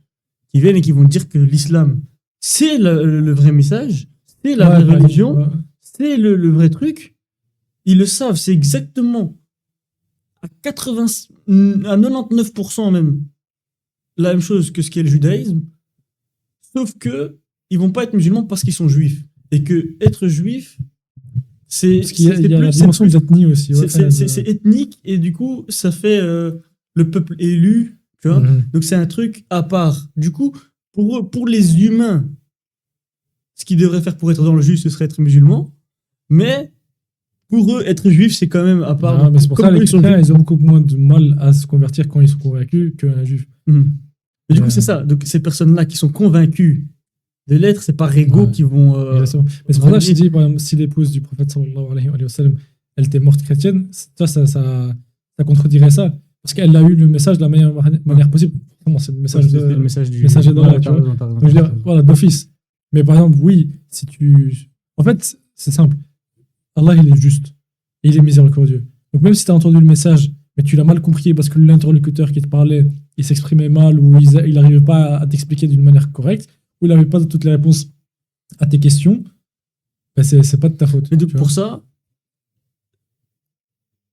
Speaker 2: qui viennent et qui vont dire que l'islam, c'est le vrai message, c'est la vraie religion, c'est le vrai truc. Ils le savent, c'est exactement à 99% même la même chose que ce qu'est le judaïsme, sauf que ils vont pas être musulmans parce qu'ils sont juifs. Et que être juif, c'est
Speaker 1: la dimension d'ethnie aussi.
Speaker 2: C'est ethnique et du coup, ça fait le peuple élu, tu vois. Donc c'est un truc à part. Du coup, pour les humains, ce qu'ils devraient faire pour être dans le juif, ce serait être musulman. Mais pour eux, être juif, c'est quand même à part.
Speaker 1: Mais c'est pour ça que les chrétiens, ils ont beaucoup moins de mal à se convertir quand ils sont convaincus qu'un juif.
Speaker 2: Mais du coup, c'est ça. Donc ces personnes-là qui sont convaincues de l'être, c'est par ego qui vont.
Speaker 1: Exactement. Mais c'est pour ça que je dis, par exemple, si l'épouse du prophète sallallahu alayhi wa sallam, elle était morte chrétienne, ça contredirait ça. Parce qu'elle a eu le message de la meilleure manière possible. Comment c'est le message
Speaker 2: le message du
Speaker 1: d'Allah, tu vois. Donc, je veux dire, voilà, d'office. Mais par exemple, oui, si tu. En fait, c'est simple. Allah, il est juste. Et il est miséricordieux. Donc, même si tu as entendu le message, mais tu l'as mal compris parce que l'interlocuteur qui te parlait, il s'exprimait mal ou il n'arrivait pas à t'expliquer d'une manière correcte, ou il n'avait pas toutes les réponses à tes questions, ben c'est pas de ta faute.
Speaker 2: Mais donc, pour ça,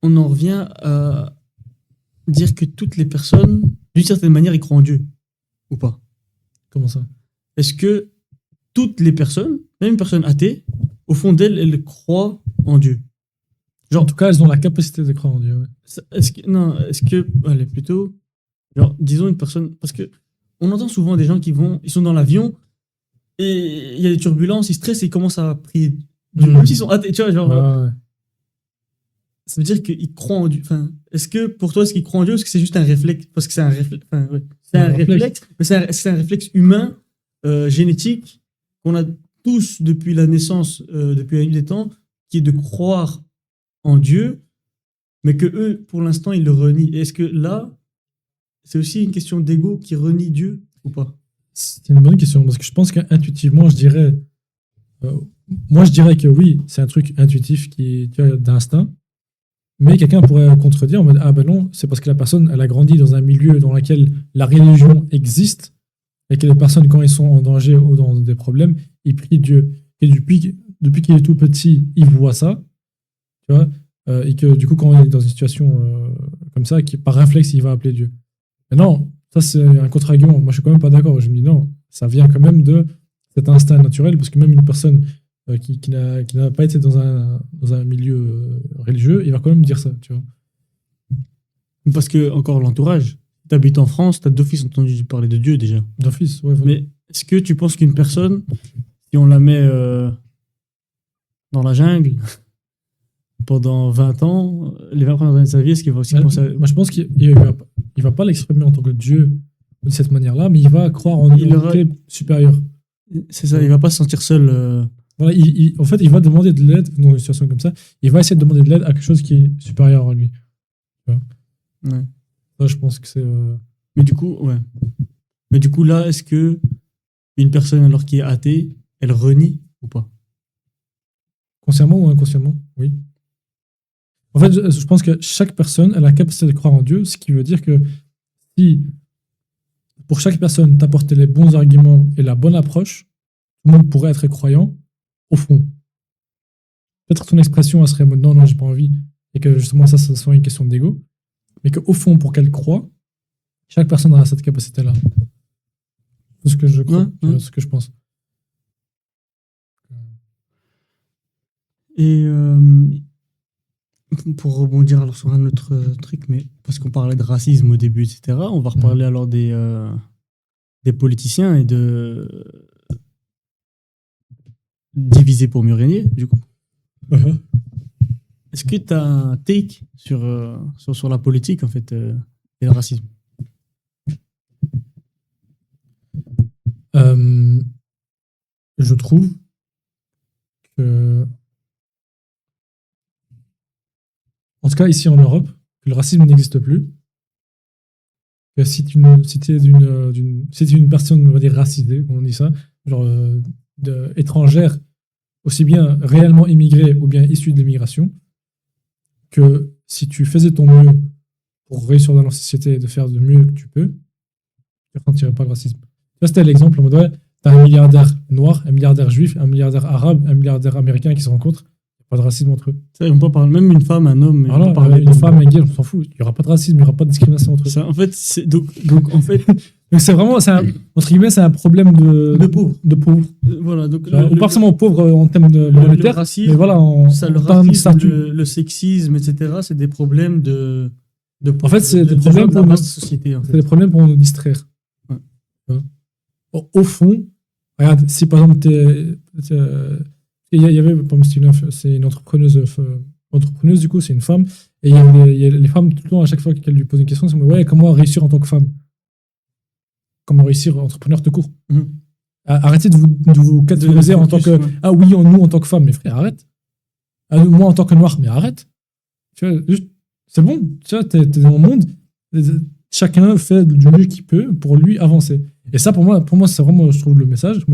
Speaker 2: on en revient à dire que toutes les personnes, d'une certaine manière, ils croient en Dieu. Ou pas?
Speaker 1: Comment ça? Est-ce
Speaker 2: que toutes les personnes, même une personne athée, au fond d'elle, elles croient en Dieu?
Speaker 1: Genre, en tout cas, elles ont la capacité de croire en Dieu. Ouais.
Speaker 2: Est-ce que, allez, plutôt, genre, disons une personne, parce que on entend souvent des gens ils sont dans l'avion et il y a des turbulences, ils stressent et ils commencent à prier Dieu, même s'ils sont athées, tu vois, genre. Ouais. Ça veut dire qu'ils croient en Dieu. Enfin, est-ce que pour toi, est-ce qu'ils croient en Dieu, ou est-ce que c'est juste un réflexe? Parce que c'est un réflexe. Enfin, ouais. C'est un réflexe, mais c'est un réflexe humain, génétique, qu'on a tous depuis la naissance, depuis la nuit des temps, qui est de croire en Dieu, mais que eux, pour l'instant, ils le renient. Est-ce que là, c'est aussi une question d'ego qui renie Dieu ou pas?
Speaker 1: C'est une bonne question, parce que je pense qu'intuitivement, je dirais que oui, c'est un truc intuitif qui, tu vois, d'instinct. Mais quelqu'un pourrait contredire en mode ah ben non, c'est parce que la personne elle a grandi dans un milieu dans lequel la religion existe et que les personnes quand ils sont en danger ou dans des problèmes, ils prient Dieu. Et depuis qu'il est tout petit, il voit ça, tu vois, et que du coup quand il est dans une situation comme ça, par réflexe il va appeler Dieu. Mais non, ça c'est un contre-argument. Moi je suis quand même pas d'accord. Je me dis non, ça vient quand même de cet instinct naturel parce que même une personne qui n'a pas été dans un milieu religieux, il va quand même dire ça, tu vois.
Speaker 2: Parce que, encore l'entourage, tu habites en France, tu as d'office entendu parler de Dieu déjà.
Speaker 1: D'office, ouais. Voilà.
Speaker 2: Mais est-ce que tu penses qu'une personne, si on la met dans la jungle pendant 20 ans, les 20 premières années de sa vie, est-ce qu'il va aussi penser à...
Speaker 1: Moi, je pense qu'il ne va pas l'exprimer en tant que Dieu de cette manière-là, mais il va croire en une unité supérieure.
Speaker 2: C'est ça, il ne va pas se sentir seul...
Speaker 1: Voilà, en fait, il va demander de l'aide dans une situation comme ça. Il va essayer de demander de l'aide à quelque chose qui est supérieur à lui.
Speaker 2: Ouais.
Speaker 1: Ça, je pense que c'est.
Speaker 2: Mais du coup, ouais. Mais du coup, là, est-ce que une personne alors qui est athée, elle renie ou pas?
Speaker 1: Consciemment ou inconsciemment? Oui. En fait, je pense que chaque personne a la capacité de croire en Dieu, ce qui veut dire que si pour chaque personne t'apporter les bons arguments et la bonne approche, tout le monde pourrait être croyant. Au fond. Peut-être ton expression, elle serait non, j'ai pas envie, et que justement ça soit une question d'ego, mais qu'au fond, pour qu'elle croie, chaque personne a cette capacité-là. C'est ce que je crois, ce que je pense.
Speaker 2: Et pour rebondir alors sur un autre truc, mais parce qu'on parlait de racisme au début, etc., on va reparler alors des politiciens et de diviser pour mieux régner, du coup. Est-ce que tu as un take sur la politique, en fait, et le racisme?
Speaker 1: Je trouve que, en tout cas ici en Europe, que le racisme n'existe plus. Que si tu es une personne, on va dire, racisée, comme on dit ça, genre étrangère, aussi bien réellement immigrée ou bien issue de l'immigration, que si tu faisais ton mieux pour réussir dans la société et de faire du mieux que tu peux, tu ne ressentirais pas le racisme. Ça, c'était l'exemple en mode, ouais, t'as un milliardaire noir, un milliardaire juif, un milliardaire arabe, un milliardaire américain qui se rencontrent, il n'y a pas de racisme entre eux.
Speaker 2: Ça, on peut parler, même une femme, un homme.
Speaker 1: Alors là, une femme, un gay, on s'en fout. Il n'y aura pas de racisme, il n'y aura pas de discrimination entre eux.
Speaker 2: Ça, en fait, donc en fait...
Speaker 1: Donc c'est vraiment, entre guillemets, c'est un problème de pauvres.
Speaker 2: Voilà, donc
Speaker 1: pas forcément pauvres en termes de monétaire, mais voilà, en termes de statut.
Speaker 2: Le sexisme, etc., c'est des problèmes
Speaker 1: en fait, c'est des problèmes pour notre
Speaker 2: société. En fait.
Speaker 1: C'est des problèmes pour nous distraire. Ouais. Au fond, regarde, si par exemple il y avait, c'est une entrepreneuse du coup, c'est une femme, et il y a les femmes tout le temps à chaque fois qu'elles lui posent une question, c'est ouais, comment réussir en tant que femme? Comment réussir entrepreneur tout court. Arrêtez de vous catégoriser en tant que ah oui, nous en tant que femmes, mais frère, arrête. Ah, moi en tant que noir, mais arrête. Tu vois, juste, c'est bon. Tu vois, t'es dans le monde. Chacun fait du mieux qu'il peut pour lui avancer. Et ça, pour moi, c'est vraiment, je trouve, le message.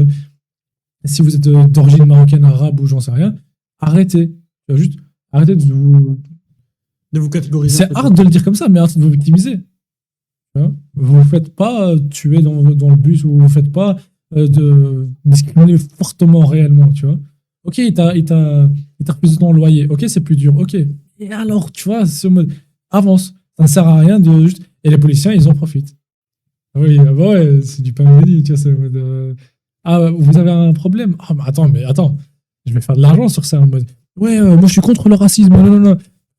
Speaker 1: Si vous êtes d'origine marocaine, arabe ou j'en sais rien, arrêtez. Juste, arrêtez de vous catégoriser. C'est hard de le dire comme ça, mais arrêtez de vous victimiser. Vous ne faites pas tuer dans le bus, ou vous ne faites pas de discriminer fortement réellement, tu vois. Ok, il t'a refusé ton loyer. Ok, c'est plus dur. Ok. Et alors, tu vois, ce mode avance. Ça ne sert à rien de juste. Et les policiers, ils en profitent. Oui, ouais, c'est du pain béni, tu vois, c'est mode. Ah, vous avez un problème? Ah, mais attends, je vais faire de l'argent sur ça en mode. Ouais, moi je suis contre le racisme. Non.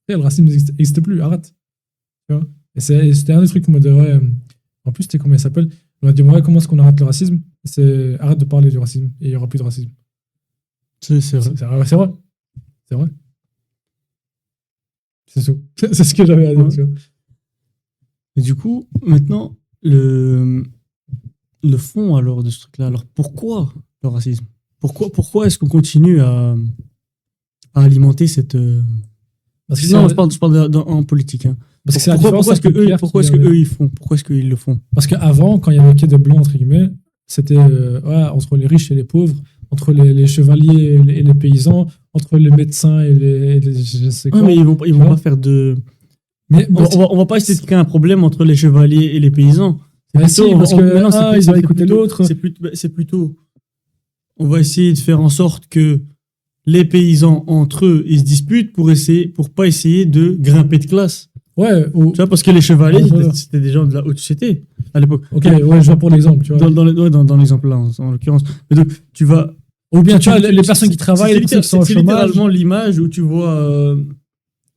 Speaker 1: Et le racisme n'existe plus, arrête. Tu vois? Et c'était un des trucs en mode. Ouais, en plus, comment il s'appelle? On m'a dit, ouais, comment est-ce qu'on arrête le racisme? C'est arrête de parler du racisme et il n'y aura plus de racisme. C'est vrai. C'est vrai. C'est tout. C'est ce que j'avais à dire, tu vois.
Speaker 2: Et du coup, maintenant, le fond alors de ce truc-là, alors pourquoi le racisme? Pourquoi est-ce qu'on continue à alimenter cette...
Speaker 1: Parce que
Speaker 2: non, je parle en politique. Hein.
Speaker 1: Parce que
Speaker 2: pourquoi est-ce que eux ils font? Pourquoi est-ce qu'ils le font?
Speaker 1: Parce qu'avant, quand il y avait que des blancs, entre guillemets, c'était entre les riches et les pauvres, entre les chevaliers et les paysans, entre les médecins et les je sais quoi.
Speaker 2: Mais ils vont pas faire de... Mais on va pas essayer de créer un problème entre les chevaliers et les paysans.
Speaker 1: Parce que ils vont écouter l'autre.
Speaker 2: C'est plutôt... On va essayer de faire en sorte que les paysans, entre eux, ils se disputent pour pas essayer de grimper de classe.
Speaker 1: Ouais.
Speaker 2: Tu vois, parce que les chevaliers, c'était des gens de la haute société à l'époque.
Speaker 1: Ok, ouais, je vois pour l'exemple, tu vois.
Speaker 2: Dans l'exemple là, en l'occurrence. Mais donc, tu vas...
Speaker 1: Ou bien, tu vois, les personnes qui travaillent, les personnes qui sont au chômage.
Speaker 2: C'est littéralement l'image où tu vois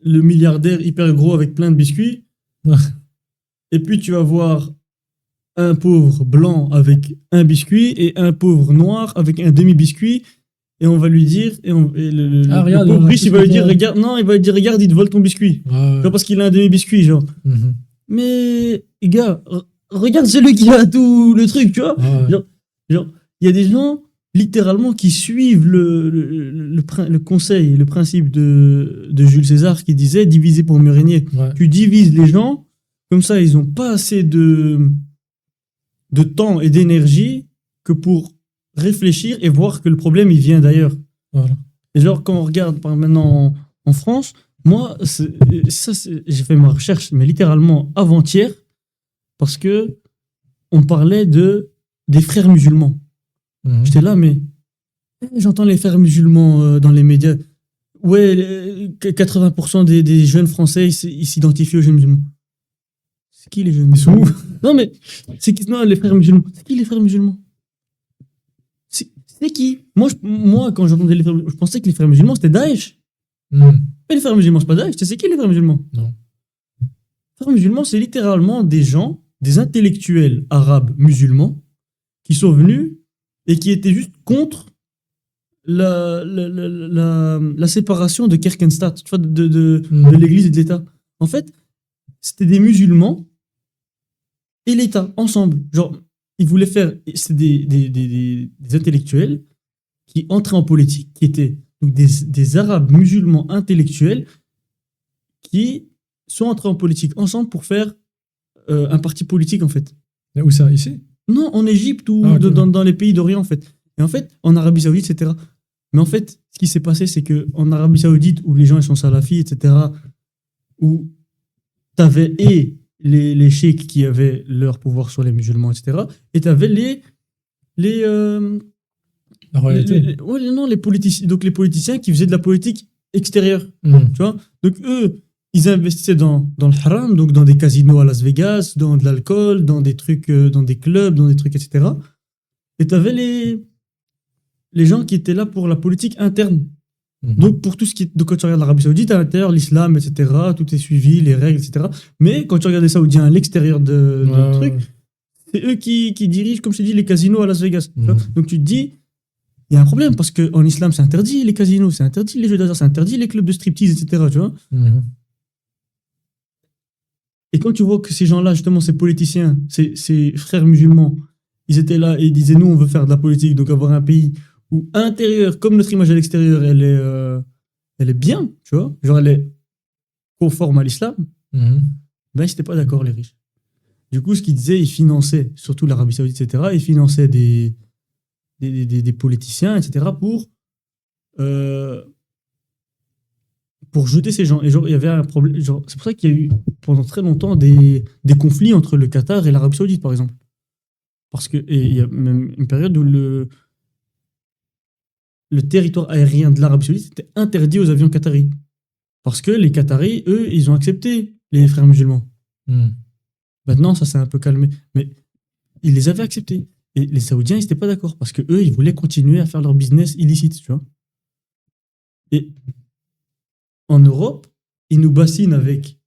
Speaker 2: le milliardaire hyper gros avec plein de biscuits. Et puis, tu vas voir un pauvre blanc avec un biscuit et un pauvre noir avec un demi-biscuit. Et on va lui dire,
Speaker 1: regarde,
Speaker 2: le pauvre riche, il va lui dire, regarde, non, il va lui dire, regarde, il te vole ton biscuit. Genre parce qu'il a un demi-biscuit, genre. Mm-hmm. Mais, les gars, regarde celui qui a tout le truc, tu vois. Genre, il y a des gens, littéralement, qui suivent le conseil, le principe de Jules César qui disait diviser pour mieux régner. Ouais. Tu divises les gens, comme ça, ils n'ont pas assez de temps et d'énergie que pour réfléchir et voir que le problème il vient d'ailleurs. Voilà. Et genre quand on regarde maintenant en France, moi j'ai fait ma recherche mais littéralement avant-hier parce que on parlait des frères musulmans. Mmh. J'étais là mais j'entends les frères musulmans dans les médias. Ouais, 80% des jeunes français ils s'identifient aux jeunes musulmans. C'est qui les jeunes musulmans? Non mais non les frères musulmans. C'est qui les frères musulmans? C'est qui? Moi, quand j'entendais les frères musulmans, je pensais que les frères musulmans, c'était Daesh. Mais les frères musulmans, c'est pas Daesh. Tu sais qui les frères musulmans? Non. Les frères musulmans, c'est littéralement des gens, des intellectuels arabes musulmans, qui sont venus et qui étaient juste contre la séparation de Kirkenstadt, tu vois, de l'église et de l'État. En fait, c'était des musulmans et l'État, ensemble. Genre, ils voulaient faire, c'est des intellectuels qui entraient en politique, qui étaient donc des arabes musulmans intellectuels qui sont entrés en politique ensemble pour faire un parti politique en fait.
Speaker 1: Mais où ça, ici?
Speaker 2: Non, en Égypte ou dans les pays d'Orient en fait. Et en fait, en Arabie Saoudite, etc. Mais en fait, ce qui s'est passé, c'est qu'en Arabie Saoudite, où les gens ils sont salafis, etc., où t'avais les cheikhs qui avaient leur pouvoir sur les musulmans, etc. Et tu avais les politiciens, donc les politiciens qui faisaient de la politique extérieure. Tu vois, donc eux, ils investissaient dans le haram, donc dans des casinos à Las Vegas, dans de l'alcool, dans des trucs, dans des clubs, dans des trucs, etc. Et tu avais les gens qui étaient là pour la politique interne. Donc, pour tout ce qui est. Donc, quand tu regardes l'Arabie Saoudite, à l'intérieur, l'islam, etc., tout est suivi, les règles, etc. Mais quand tu regardes les Saoudiens à l'extérieur de truc, c'est eux qui dirigent, comme je t'ai dit, les casinos à Las Vegas. Donc, tu te dis, il y a un problème parce qu'en islam, c'est interdit les casinos, c'est interdit les jeux d'hasard, c'est interdit les clubs de striptease, etc. Tu vois. Et quand tu vois que ces gens-là, justement, ces politiciens, ces frères musulmans, ils étaient là et ils disaient nous on veut faire de la politique, donc avoir un pays où intérieur, comme notre image à l'extérieur, elle est bien, tu vois, genre elle est conforme à l'islam, ben ils n'étaient pas d'accord les riches. Du coup, ce qu'ils disaient, ils finançaient, surtout l'Arabie Saoudite, etc., ils finançaient des politiciens, etc., pour jeter ces gens. Et genre, il y avait un problème. Genre, c'est pour ça qu'il y a eu pendant très longtemps des conflits entre le Qatar et l'Arabie Saoudite, par exemple. Parce que, et il y a même une période où le territoire aérien de l'Arabie Saoudite était interdit aux avions qataris. Parce que les Qataris, eux, ils ont accepté les frères musulmans. Maintenant, ça s'est un peu calmé. Mais ils les avaient acceptés. Et les Saoudiens, ils n'étaient pas d'accord. Parce que eux, ils voulaient continuer à faire leur business illicite, tu vois. Et en Europe, ils nous bassinent avec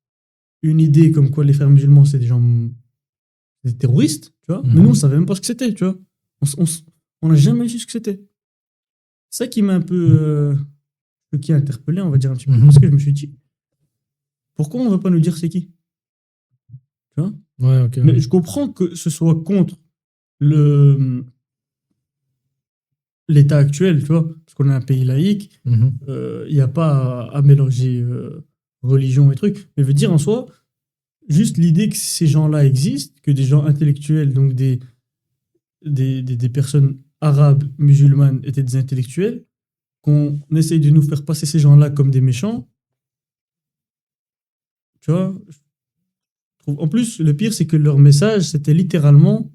Speaker 2: une idée comme quoi les frères musulmans, c'est des gens, des terroristes, tu vois. Mais nous, on ne savait même pas ce que c'était, tu vois. On n'a jamais su ce que c'était. C'est ça qui m'a un peu qui a interpellé, on va dire un petit peu. Parce que je me suis dit, pourquoi on ne va pas nous dire c'est qui? Tu vois?
Speaker 1: Ouais, ok.
Speaker 2: Mais je comprends que ce soit contre l'état actuel, tu vois, parce qu'on est un pays laïque, il n'y a pas à mélanger religion et trucs, mais veut dire en soi, juste l'idée que ces gens-là existent, que des gens intellectuels, donc des personnes arabes, musulmanes étaient des intellectuels, qu'on essaye de nous faire passer ces gens-là comme des méchants, tu vois. En plus, le pire, c'est que leur message, c'était littéralement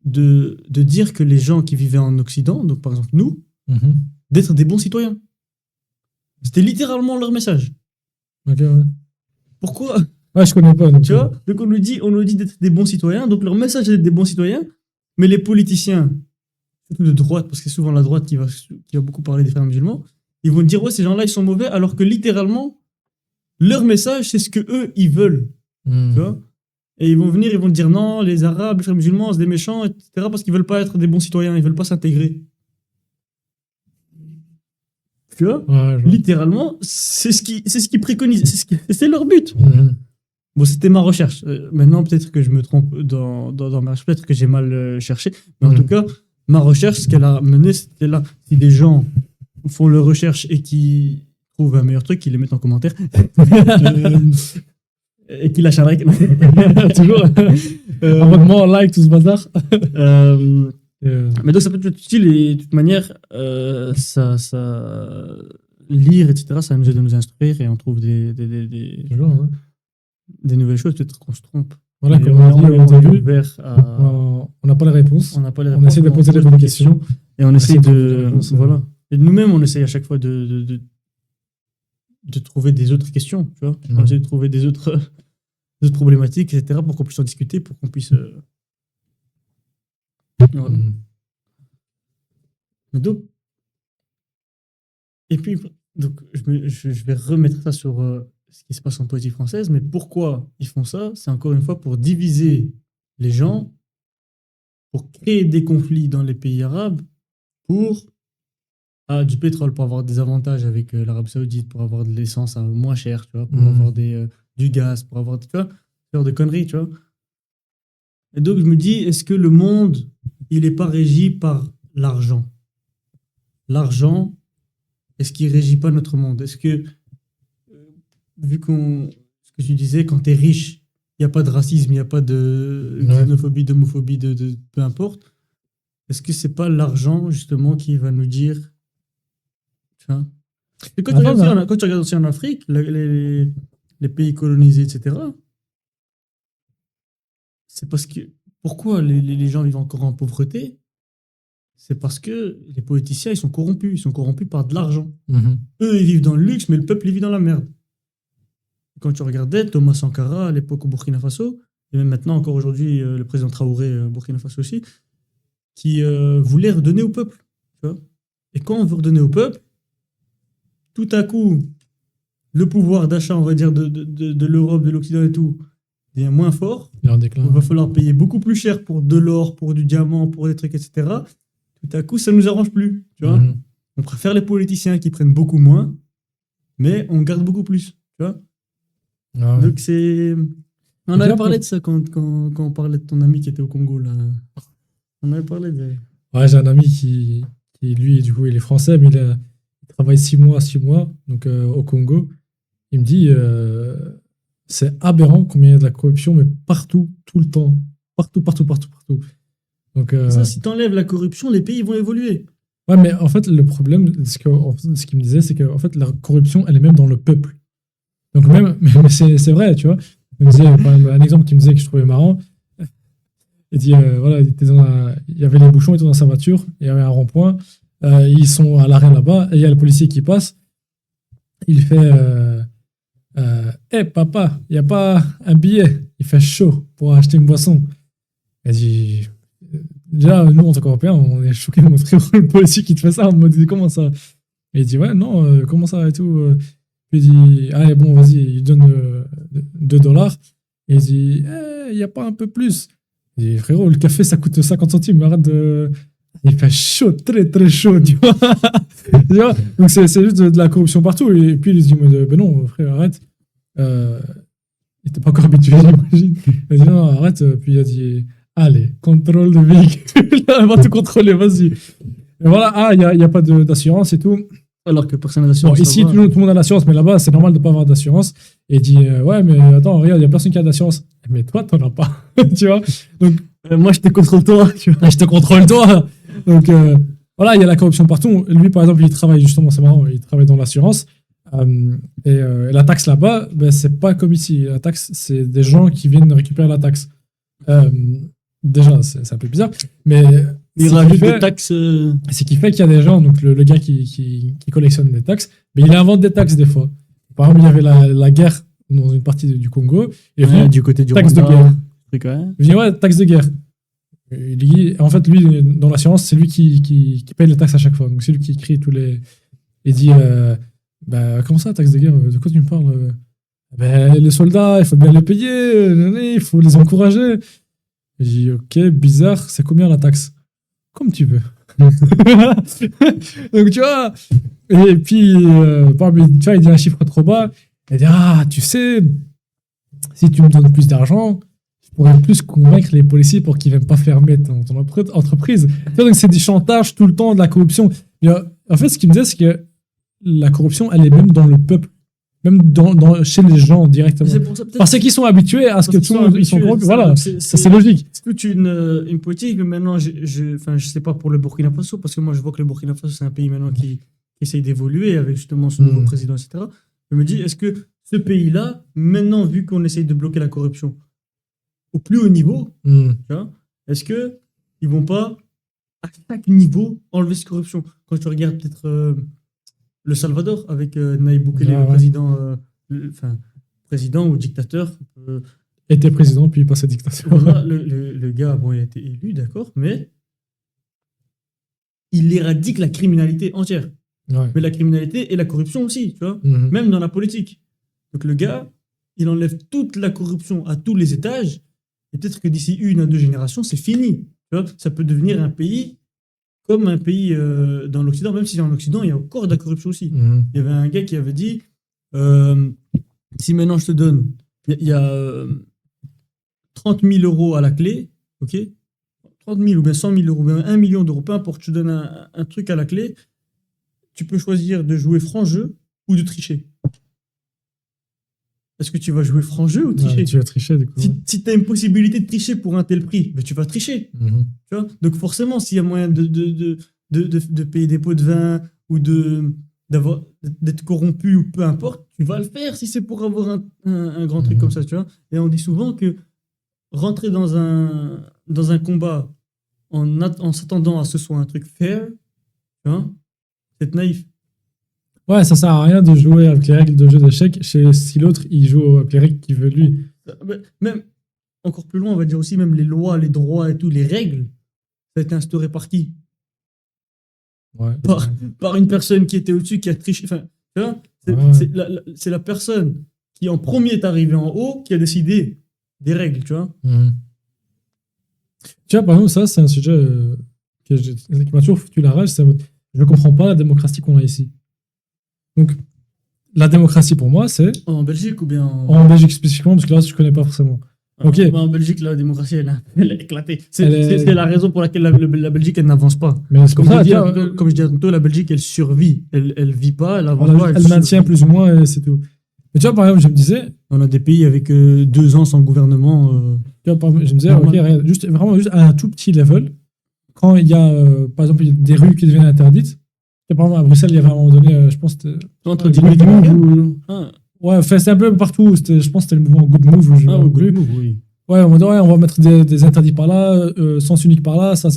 Speaker 2: de dire que les gens qui vivaient en Occident, donc par exemple nous, d'être des bons citoyens. C'était littéralement leur message.
Speaker 1: Ok, ouais.
Speaker 2: Pourquoi?
Speaker 1: Ouais, je connais pas. Donc,
Speaker 2: tu vois, donc on nous dit d'être des bons citoyens, donc leur message est d'être des bons citoyens, mais les politiciens, surtout de droite, parce que c'est souvent la droite qui va beaucoup parler des frères musulmans, ils vont dire ouais, ces gens-là, ils sont mauvais, alors que littéralement, leur message, c'est ce que eux ils veulent. Tu vois? Et ils vont venir, ils vont dire non, les Arabes, les frères musulmans, c'est des méchants, etc., parce qu'ils veulent pas être des bons citoyens, ils veulent pas s'intégrer. Tu vois?
Speaker 1: Ouais,
Speaker 2: littéralement, c'est ce qu'ils préconisent, c'est leur but. Bon, c'était ma recherche. Maintenant, peut-être que je me trompe dans ma recherche, peut-être que j'ai mal cherché, mais en tout cas, ma recherche, ce qu'elle a mené, c'était là. Si des gens font leur recherche et qui trouvent un meilleur truc, qu'ils le mettent en commentaire. Et qu'il lâche un like. Toujours.
Speaker 1: Abonnement, like, tout ce bazar.
Speaker 2: Mais donc ça peut être utile et de toute manière, ça lire, etc., ça nous aide à nous instruire et on trouve des nouvelles choses, peut-être qu'on se trompe.
Speaker 1: Voilà, comme on dit au début, on n'a pas les réponses. On essaie de poser les bonnes questions.
Speaker 2: Et on essaie de... Voilà. Et nous-mêmes, on essaie à chaque fois de trouver des autres questions, tu vois. On essaie de trouver des autres problématiques, etc., pour qu'on puisse en discuter, pour qu'on puisse... Voilà. Donc, et puis, donc, je vais remettre ça sur ce qui se passe en poésie française, mais pourquoi ils font ça? C'est encore une fois pour diviser les gens, pour créer des conflits dans les pays arabes, pour du pétrole, pour avoir des avantages avec l'Arabie Saoudite, pour avoir de l'essence moins chère, tu vois, pour avoir du gaz, pour avoir, tu vois, ce genre de conneries, tu vois. Et donc, je me dis, est-ce que le monde, il n'est pas régi par l'argent? L'argent, est-ce qu'il ne régit pas notre monde? Est-ce que, vu ce que tu disais, quand tu es riche, il n'y a pas de racisme, il n'y a pas de xénophobie, d'homophobie, de peu importe. Est-ce que ce n'est pas l'argent, justement, qui va nous dire... Tu vois? Et quand tu regardes aussi en Afrique, les pays colonisés, etc., c'est parce que... Pourquoi les gens vivent encore en pauvreté? C'est parce que les politiciens, ils sont corrompus. Ils sont corrompus par de l'argent. Eux, ils vivent dans le luxe, mais le peuple, il vit dans la merde. Quand tu regardais Thomas Sankara, à l'époque au Burkina Faso, et même maintenant, encore aujourd'hui, le président Traoré, au Burkina Faso aussi, qui voulait redonner au peuple. Tu vois? Et quand on veut redonner au peuple, tout à coup, le pouvoir d'achat, on va dire, de l'Europe, de l'Occident et tout, devient moins fort. Il va falloir payer beaucoup plus cher pour de l'or, pour du diamant, pour des trucs, etc. Tout à coup, ça ne nous arrange plus. Tu vois? On préfère les politiciens qui prennent beaucoup moins, mais on garde beaucoup plus. Tu vois? Donc c'est... On avait parlé de ça quand on parlait de ton ami qui était au Congo, là. On avait parlé de...
Speaker 1: Ouais, j'ai un ami qui lui, du coup, il est français, mais il travaille 6 mois, donc au Congo. Il me dit, c'est aberrant combien il y a de la corruption, mais partout, tout le temps. Partout. Donc,
Speaker 2: ça, si t'enlèves la corruption, les pays vont évoluer.
Speaker 1: Ouais, mais en fait, le problème, ce qu'il me disait, c'est que en fait, la corruption, elle est même dans le peuple. Donc même, mais c'est vrai, tu vois. Il me disait, par exemple, un exemple qu'il me disait que je trouvais marrant. Il dit, voilà, il y avait les bouchons, ils étaient dans sa voiture, il y avait un rond-point, ils sont à l'arrêt là-bas, et il y a le policier qui passe. Il fait, papa, il n'y a pas un billet, il fait chaud pour acheter une boisson. Il dit, déjà, nous, en tant qu'Européens, on est choqués de montrer le policier qui te fait ça. On me dit, comment ça? Et il dit, ouais, non, comment ça et tout. Puis il dit, allez, bon, vas-y, il donne $2. Et il dit, il n'y a pas un peu plus? Il dit, frérot, le café, ça coûte 50 centimes, arrête de. Il fait chaud, très, très chaud, tu vois. Tu vois. Donc, c'est juste de la corruption partout. Et puis, il se dit, ben non, frère, arrête. Il n'était pas encore habitué, j'imagine. Il a dit, non, arrête. Puis il a dit, allez, contrôle de véhicule. On va te contrôler, vas-y. Et voilà, il n'y a pas d'assurance et tout.
Speaker 2: Alors que personne n'a d'assurance.
Speaker 1: Bon, ici, tout le monde a l'assurance, mais là-bas, c'est normal de ne pas avoir d'assurance. Et il dit, ouais, mais attends, regarde, il n'y a personne qui a d'assurance. Mais toi, tu n'en as pas. Tu vois. Donc,
Speaker 2: moi, je te contrôle toi. Tu vois.
Speaker 1: Je te contrôle toi. Donc, voilà, il y a la corruption partout. Lui, par exemple, il travaille justement, c'est marrant, il travaille dans l'assurance. Et la taxe là-bas, ben, c'est pas comme ici. La taxe, c'est des gens qui viennent récupérer la taxe. Déjà, c'est un peu bizarre. Mais
Speaker 2: il rajoute des taxes.
Speaker 1: Ce qui fait qu'il y a des gens, donc le gars qui collectionne des taxes, mais il invente des taxes des fois. Par exemple, il y avait la guerre dans une partie du Congo. Et
Speaker 2: du côté du
Speaker 1: taxe de
Speaker 2: Rwanda.
Speaker 1: guerre. Il dit, ouais, taxe de guerre. Il dit, en fait, lui, dans l'assurance, c'est lui qui paye les taxes à chaque fois. Donc, c'est lui qui écrit tous les. Il dit, bah, comment ça, taxe de guerre? De quoi tu me parles? Ben, les soldats, il faut bien les payer, il faut les encourager. Je dis, ok, bizarre, c'est combien la taxe? Comme tu veux. Donc, tu vois, et puis, tu vois, il dit un chiffre trop bas. Il dit, tu sais, si tu me donnes plus d'argent, je pourrais plus convaincre les policiers pour qu'ils ne viennent pas fermer ton entreprise. Tu vois, donc, c'est du chantage tout le temps, de la corruption. Et, en fait, ce qu'il me disait, c'est que la corruption, elle est même dans le peuple. Même chez les gens directement. Parce qu'ils sont habitués à ce que tout le monde sont corrompus. Voilà, c'est logique.
Speaker 2: C'est toute une politique, mais maintenant, je sais pas pour le Burkina Faso, parce que moi, je vois que le Burkina Faso, c'est un pays maintenant qui essaye d'évoluer avec justement son nouveau président, etc. Je me dis, est-ce que ce pays-là, maintenant, vu qu'on essaye de bloquer la corruption au plus haut niveau, est-ce qu'ils vont pas, à chaque niveau, enlever cette corruption? Quand tu regardes peut-être le Salvador, avec Nayib Bukele, le président ou dictateur.
Speaker 1: Était président, puis il passait dictateur.
Speaker 2: Voilà, le gars, bon, il a été élu, d'accord, mais il éradique la criminalité entière.
Speaker 1: Ouais.
Speaker 2: Mais la criminalité et la corruption aussi, tu vois, même dans la politique. Donc le gars, il enlève toute la corruption à tous les étages, et peut-être que d'ici 1 à 2 générations, c'est fini. Tu vois, ça peut devenir un pays comme un pays dans l'Occident, même si dans l'Occident, il y a encore de la corruption aussi. Il y avait un gars qui avait dit, si maintenant je te donne, il y a 30 000 euros à la clé, ok, 30 000 ou bien 100 000 euros, ou bien 1 million d'euros, peu importe, je te donne un truc à la clé, tu peux choisir de jouer franc jeu ou de tricher. Est-ce que tu vas jouer franc jeu ou tricher?
Speaker 1: Tu vas tricher, du coup.
Speaker 2: Si tu as une possibilité de tricher pour un tel prix, ben tu vas tricher. Tu vois, donc forcément, s'il y a moyen de payer des pots de vin ou d'être corrompu ou peu importe, tu vas le faire si c'est pour avoir un grand truc comme ça, tu vois. Et on dit souvent que rentrer dans un combat en s'attendant à ce que ce soit un truc fair, tu vois, c'est naïf.
Speaker 1: Ouais, ça sert à rien de jouer avec les règles de jeu d'échecs si l'autre il joue avec les règles qu'il veut lui.
Speaker 2: Même encore plus loin, on va dire aussi même les lois, les droits et tout, les règles, ça a été instauré par qui?
Speaker 1: Ouais.
Speaker 2: Par une personne qui était au-dessus, qui a triché. Enfin, tu vois, c'est la personne qui en premier est arrivée en haut qui a décidé des règles, tu vois.
Speaker 1: Tu vois, par exemple, ça, c'est un sujet qui m'a toujours foutu la rage. Je ne comprends pas la démocratie qu'on a ici. Donc, la démocratie pour moi, c'est.
Speaker 2: En Belgique ou bien
Speaker 1: en Belgique spécifiquement, parce que là, je ne connais pas forcément. Ok.
Speaker 2: En Belgique, la démocratie, elle a éclaté. C'est la raison pour laquelle la Belgique, elle n'avance pas.
Speaker 1: Mais c'est
Speaker 2: Comme,
Speaker 1: pour ça,
Speaker 2: comme je disais tantôt, la Belgique, elle survit. Elle vit pas, elle avance pas.
Speaker 1: elle maintient plus ou moins, et c'est tout. Mais tu vois, par exemple, je me disais.
Speaker 2: On a des pays avec 2 ans sans gouvernement.
Speaker 1: Tu vois, par exemple, je me disais, ok, regarde, vraiment juste à un tout petit level, quand il y a, par exemple, des rues qui deviennent interdites. Par exemple, à Bruxelles, il y avait à un moment donné, je pense, c'était.
Speaker 2: Entre Good Move
Speaker 1: Ouais, enfin, c'est un peu partout. Je pense que c'était le mouvement Good Move.
Speaker 2: Good Move, oui.
Speaker 1: Ouais, on va mettre des interdits par là, sens unique par là, ça.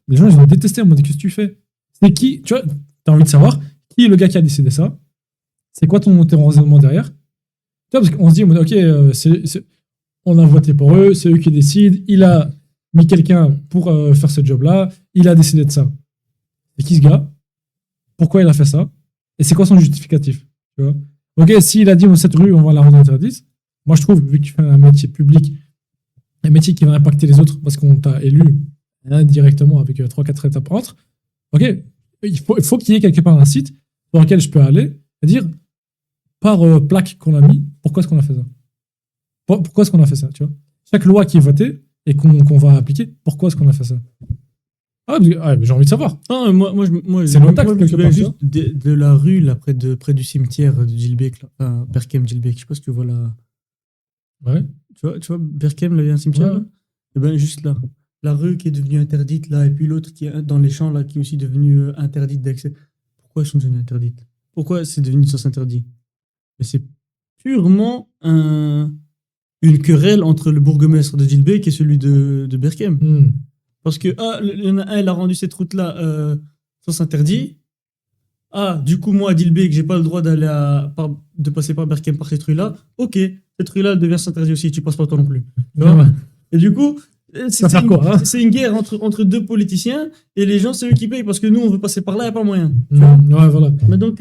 Speaker 1: Mais les gens, ils ont détesté. On m'a dit, qu'est-ce que tu fais? C'est qui? Tu vois, t'as envie de savoir qui est le gars qui a décidé ça? C'est quoi ton raisonnement derrière? Tu vois, parce qu'on se dit, ok, on a voté pour eux, c'est eux qui décident. Il a mis quelqu'un pour faire ce job-là. Il a décidé de ça. C'est qui ce gars? Pourquoi il a fait ça? Et c'est quoi son justificatif? Tu vois? Ok, s'il a dit cette rue, on va la rendre interdite. Moi, je trouve, vu que tu fais un métier public, un métier qui va impacter les autres parce qu'on t'a élu indirectement avec 3-4 étapes entre, ok, il faut qu'il y ait quelque part un site sur lequel je peux aller et dire, par plaque qu'on a mis, pourquoi est-ce qu'on a fait ça? Pourquoi est-ce qu'on a fait ça, tu vois? Chaque loi qui est votée et qu'on va appliquer, pourquoi est-ce qu'on a fait ça? Mais j'ai envie de savoir.
Speaker 2: Ah, moi
Speaker 1: c'est l'otax quelque part.
Speaker 2: Juste de la rue, là, près du cimetière de Gilbeek, Berkem, Gilbeek, je sais pas si tu vois là.
Speaker 1: Ouais.
Speaker 2: Tu vois Berkem, là, il y a un cimetière, là. Et ben juste là. La rue qui est devenue interdite, là, et puis l'autre qui est dans les champs, là, qui est aussi devenue interdite d'accès. Pourquoi elles sont devenues interdites? Pourquoi c'est devenu sens interdit? Mais c'est purement une querelle entre le bourgmestre de Gilbeek et celui de Berkem. Parce que, elle a rendu cette route-là sens interdit. Du coup, moi, à Dilbeek, j'ai pas le droit de passer par Berkem par cette rue-là. Ok, cette rue-là, elle devient sens interdit aussi, tu passes pas toi non plus. Et du coup, c'est une guerre entre deux politiciens, et les gens, c'est eux qui payent, parce que nous, on veut passer par là, il n'y a pas moyen.
Speaker 1: Ouais, voilà.
Speaker 2: Mais donc,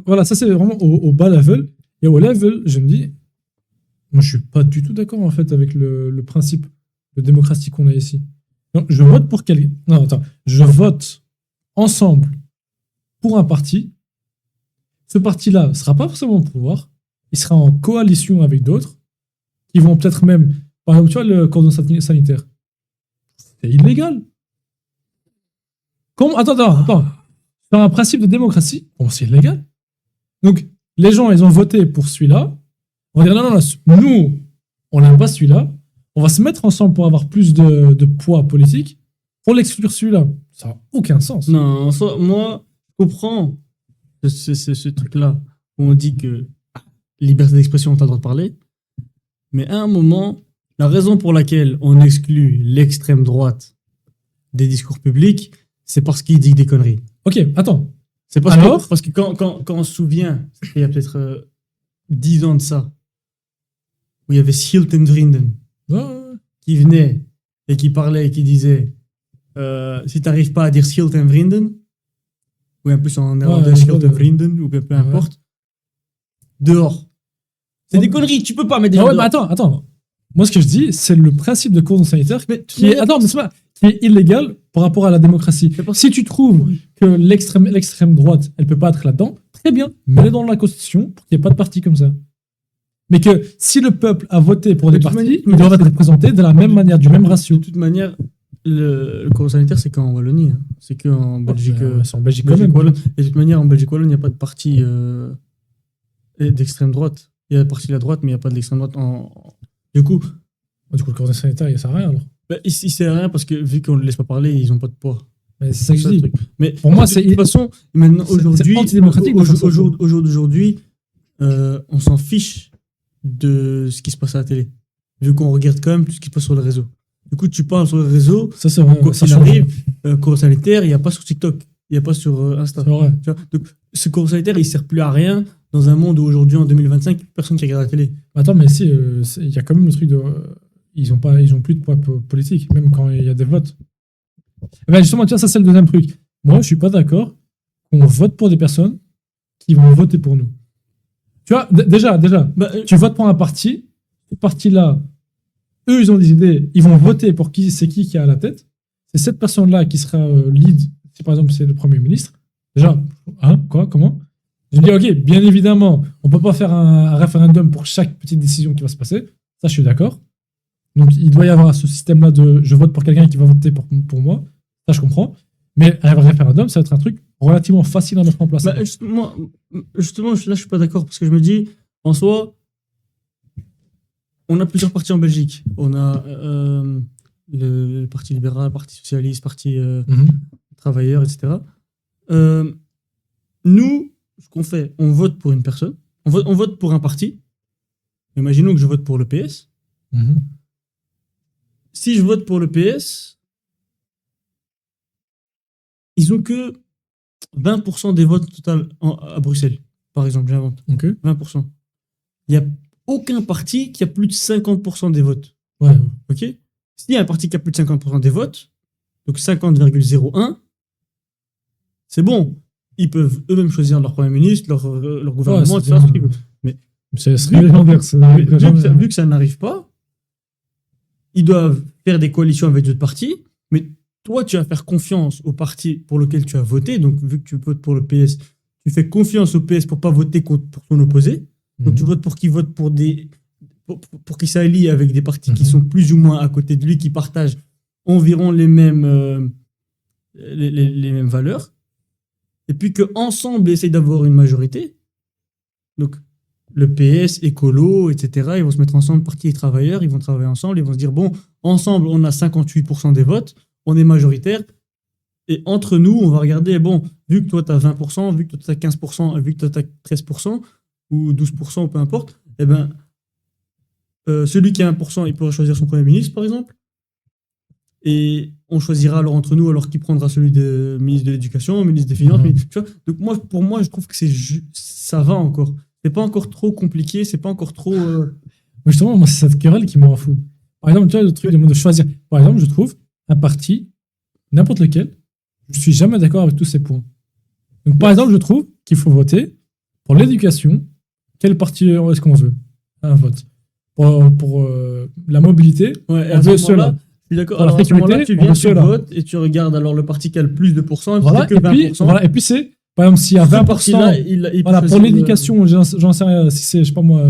Speaker 1: voilà, ça, c'est vraiment au bas level. Et au level, je me dis, moi, je suis pas du tout d'accord, en fait, avec le principe de démocratie qu'on a ici. Donc, je vote pour quelqu'un. Non, attends. Je vote ensemble pour un parti. Ce parti-là ne sera pas forcément au pouvoir. Il sera en coalition avec d'autres qui vont peut-être même. Par exemple, tu vois, le cordon sanitaire. C'est illégal. Attends. Dans un principe de démocratie, c'est illégal. Donc, les gens, ils ont voté pour celui-là. On va dire non, nous, on n'aime pas celui-là. On va se mettre ensemble pour avoir plus de poids politique pour l'exclure celui-là. Ça n'a aucun sens.
Speaker 2: Non, moi, je comprends ce truc-là où on dit que liberté d'expression, on a le droit de parler. Mais à un moment, la raison pour laquelle on exclut l'extrême droite des discours publics, c'est parce qu'il dit des conneries.
Speaker 1: Ok, attends.
Speaker 2: C'est parce que quand on se souvient, il y a peut-être 10 ans de ça, où il y avait Schilt en Vrienden, qui venait et qui parlait et qui disait si tu n'arrives pas à dire Schilt en Vrienden, ou en plus en néerlandais Schilt en Vrienden, ou peu importe, dehors. C'est des conneries, tu peux pas mettre des gens dehors.
Speaker 1: Mais attends. Moi, ce que je dis, c'est le principe de cordon sanitaire qui est illégal par rapport à la démocratie. Si tu trouves que l'extrême droite, elle peut pas être là-dedans, très bien, mets-le dans la Constitution pour qu'il n'y ait pas de parti comme ça. Mais que si le peuple a voté pour des partis, ils doivent être représentés de la même manière, du même ratio.
Speaker 2: De toute manière, le cordon sanitaire, c'est qu'en Wallonie. Hein. C'est qu'en Belgique.
Speaker 1: C'est en Belgique quand même.
Speaker 2: Et de toute manière, en Belgique Wallonne, il n'y a pas de parti d'extrême droite. Il y a le parti de la droite, mais il n'y a pas d'extrême droite. Du coup,
Speaker 1: le cordon sanitaire, il ne sert à rien alors.
Speaker 2: Il ne sert à rien parce que vu qu'on ne les laisse pas parler, ils n'ont pas de poids.
Speaker 1: Mais c'est ça que je dis.
Speaker 2: Mais
Speaker 1: pour moi, c'est.
Speaker 2: De toute façon, maintenant, aujourd'hui,
Speaker 1: antidémocratique.
Speaker 2: Aujourd'hui, on s'en fiche de ce qui se passe à la télé. Vu qu'on regarde quand même tout ce qui se passe sur le réseau. Du coup, tu parles sur le réseau.
Speaker 1: Ça, c'est vrai.
Speaker 2: Ça arrive. Cordon sanitaire, il n'y a pas sur TikTok. Il n'y a pas sur Insta.
Speaker 1: C'est vrai.
Speaker 2: Donc, ce cordon sanitaire, il ne sert plus à rien dans un monde où aujourd'hui, en 2025, personne qui regarde la télé.
Speaker 1: Attends, mais si, il y a quand même le truc de. Ils ont plus de poids politique, même quand il y a des votes. Ben justement, tu vois, ça, c'est le deuxième truc. Moi, je ne suis pas d'accord qu'on vote pour des personnes qui vont voter pour nous. Tu vois, déjà, tu votes pour un parti, ce parti-là, eux, ils ont des idées, ils vont voter pour qui est à la tête. C'est cette personne-là qui sera lead, si par exemple c'est le Premier ministre. Déjà, comment? Je dis, ok, bien évidemment, on ne peut pas faire un référendum pour chaque petite décision qui va se passer. Ça, je suis d'accord. Donc, il doit y avoir ce système-là de je vote pour quelqu'un qui va voter pour moi. Ça, je comprends. Mais un référendum, ça va être un truc relativement facile à mettre en place.
Speaker 2: Justement, là, je suis pas d'accord parce que je me dis, en soi, on a plusieurs partis en Belgique. On a le Parti libéral, le Parti socialiste, le Parti travailleur, etc. Nous, ce qu'on fait, on vote pour une personne, on vote pour un parti. Imaginons que je vote pour le PS. Si je vote pour le PS, ils ont que 20% des votes total à Bruxelles, par exemple, j'invente. 20%. Il n'y a aucun parti qui a plus de 50% des votes.
Speaker 1: Ouais.
Speaker 2: Ok. S'il y a un parti qui a plus de 50% des votes, donc 50,01, c'est bon. Ils peuvent eux-mêmes choisir leur premier ministre, leur gouvernement, etc. Mais
Speaker 1: c'est légendaire.
Speaker 2: Vu que ça n'arrive pas, ils doivent faire des coalitions avec d'autres partis, mais toi, tu vas faire confiance au parti pour lequel tu as voté. Donc, vu que tu votes pour le PS, tu fais confiance au PS pour pas voter pour son opposé. Donc, tu votes pour qu'il vote pour qu'il s'allie avec des partis qui sont plus ou moins à côté de lui, qui partagent environ les mêmes valeurs. Et puis qu'ensemble, ils essayent d'avoir une majorité. Donc, le PS, écolo, etc., ils vont se mettre ensemble, parti et travailleurs, ils vont travailler ensemble, ils vont se dire, bon, ensemble, on a 58% des votes, on est majoritaire, et entre nous, on va regarder, bon, vu que toi, tu as 20%, vu que toi, tu as 15%, vu que toi, tu as 13%, ou 12%, ou peu importe, eh ben, celui qui a 1%, il pourra choisir son premier ministre, par exemple, et on choisira alors entre nous, alors qui prendra celui de ministre de l'Éducation, ministre des Finances, tu vois. Donc pour moi, je trouve que ça va encore. C'est pas encore trop compliqué, c'est pas encore trop...
Speaker 1: Justement, moi, c'est cette querelle qui me rend fou. Par exemple, tu vois, le truc de choisir. Par exemple, je trouve un parti, n'importe lequel, je suis jamais d'accord avec tous ces points. Donc, par exemple, je trouve qu'il faut voter pour l'éducation. Quel parti est-ce qu'on veut? Un vote. Pour la mobilité,
Speaker 2: on veut ceux-là. Je suis d'accord. Alors, à ce moment-là, tu viens, tu votes et tu regardes alors le parti qui a le plus de pourcents.
Speaker 1: Voilà,
Speaker 2: que 20%.
Speaker 1: Et puis c'est, par exemple, s'il y a 20%, voilà, pour l'éducation, j'en sais rien, si c'est, je sais pas moi,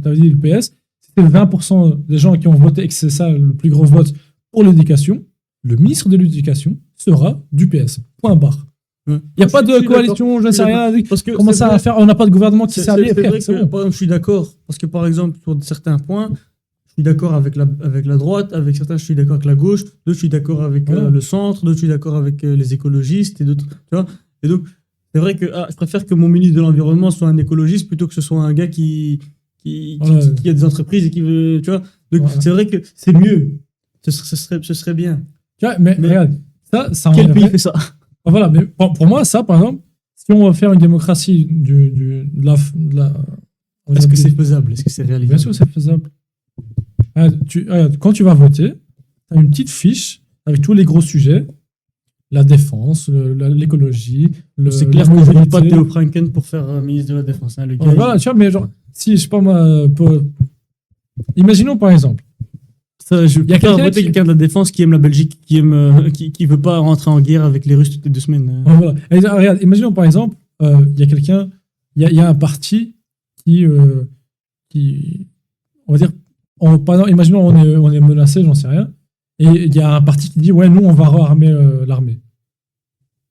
Speaker 1: t'avais dit le PS, si c'est 20% des gens qui ont voté et que c'est ça le plus gros vote pour l'éducation, le ministre de l'éducation sera du PS. Point barre. Il n'y a pas de coalition, je ne sais rien. Comment ça va faire? On n'a pas de gouvernement qui s'est allié.
Speaker 2: Par exemple, je suis d'accord. Parce que, par exemple, sur certains points, je suis d'accord avec la droite. Avec certains, je suis d'accord avec la gauche. D'autres, je suis d'accord avec le centre. D'autres, je suis d'accord avec les écologistes. Et d'autres, tu vois. Et donc, c'est vrai que je préfère que mon ministre de l'Environnement soit un écologiste plutôt que ce soit un gars qui a des entreprises et qui veut. Tu vois. Donc, c'est vrai que c'est mieux. Ce serait bien.
Speaker 1: Tu vois, mais regarde, ça
Speaker 2: quel pays fait ça?
Speaker 1: Voilà, mais pour moi, ça, par exemple, si on va faire une démocratie de la
Speaker 2: est-ce que c'est faisable? Est-ce que c'est réalisable?
Speaker 1: Bien sûr, c'est faisable. Quand tu vas voter, tu as une petite fiche avec tous les gros sujets, la défense, l'écologie,
Speaker 2: c'est clair que je ne pas Théo Franken pour faire ministre de la Défense. Hein, le gars,
Speaker 1: voilà, tu vois, mais genre, si, je sais pas moi, imaginons par exemple,
Speaker 2: il y a quelqu'un de la défense qui aime la Belgique, qui veut pas rentrer en guerre avec les Russes toutes les 2 semaines.
Speaker 1: Voilà. Et, regarde, imaginons par exemple, il y a quelqu'un, il y a un parti qui on va dire, par exemple, imaginons on est menacé, j'en sais rien, et il y a un parti qui dit ouais, nous on va réarmer l'armée.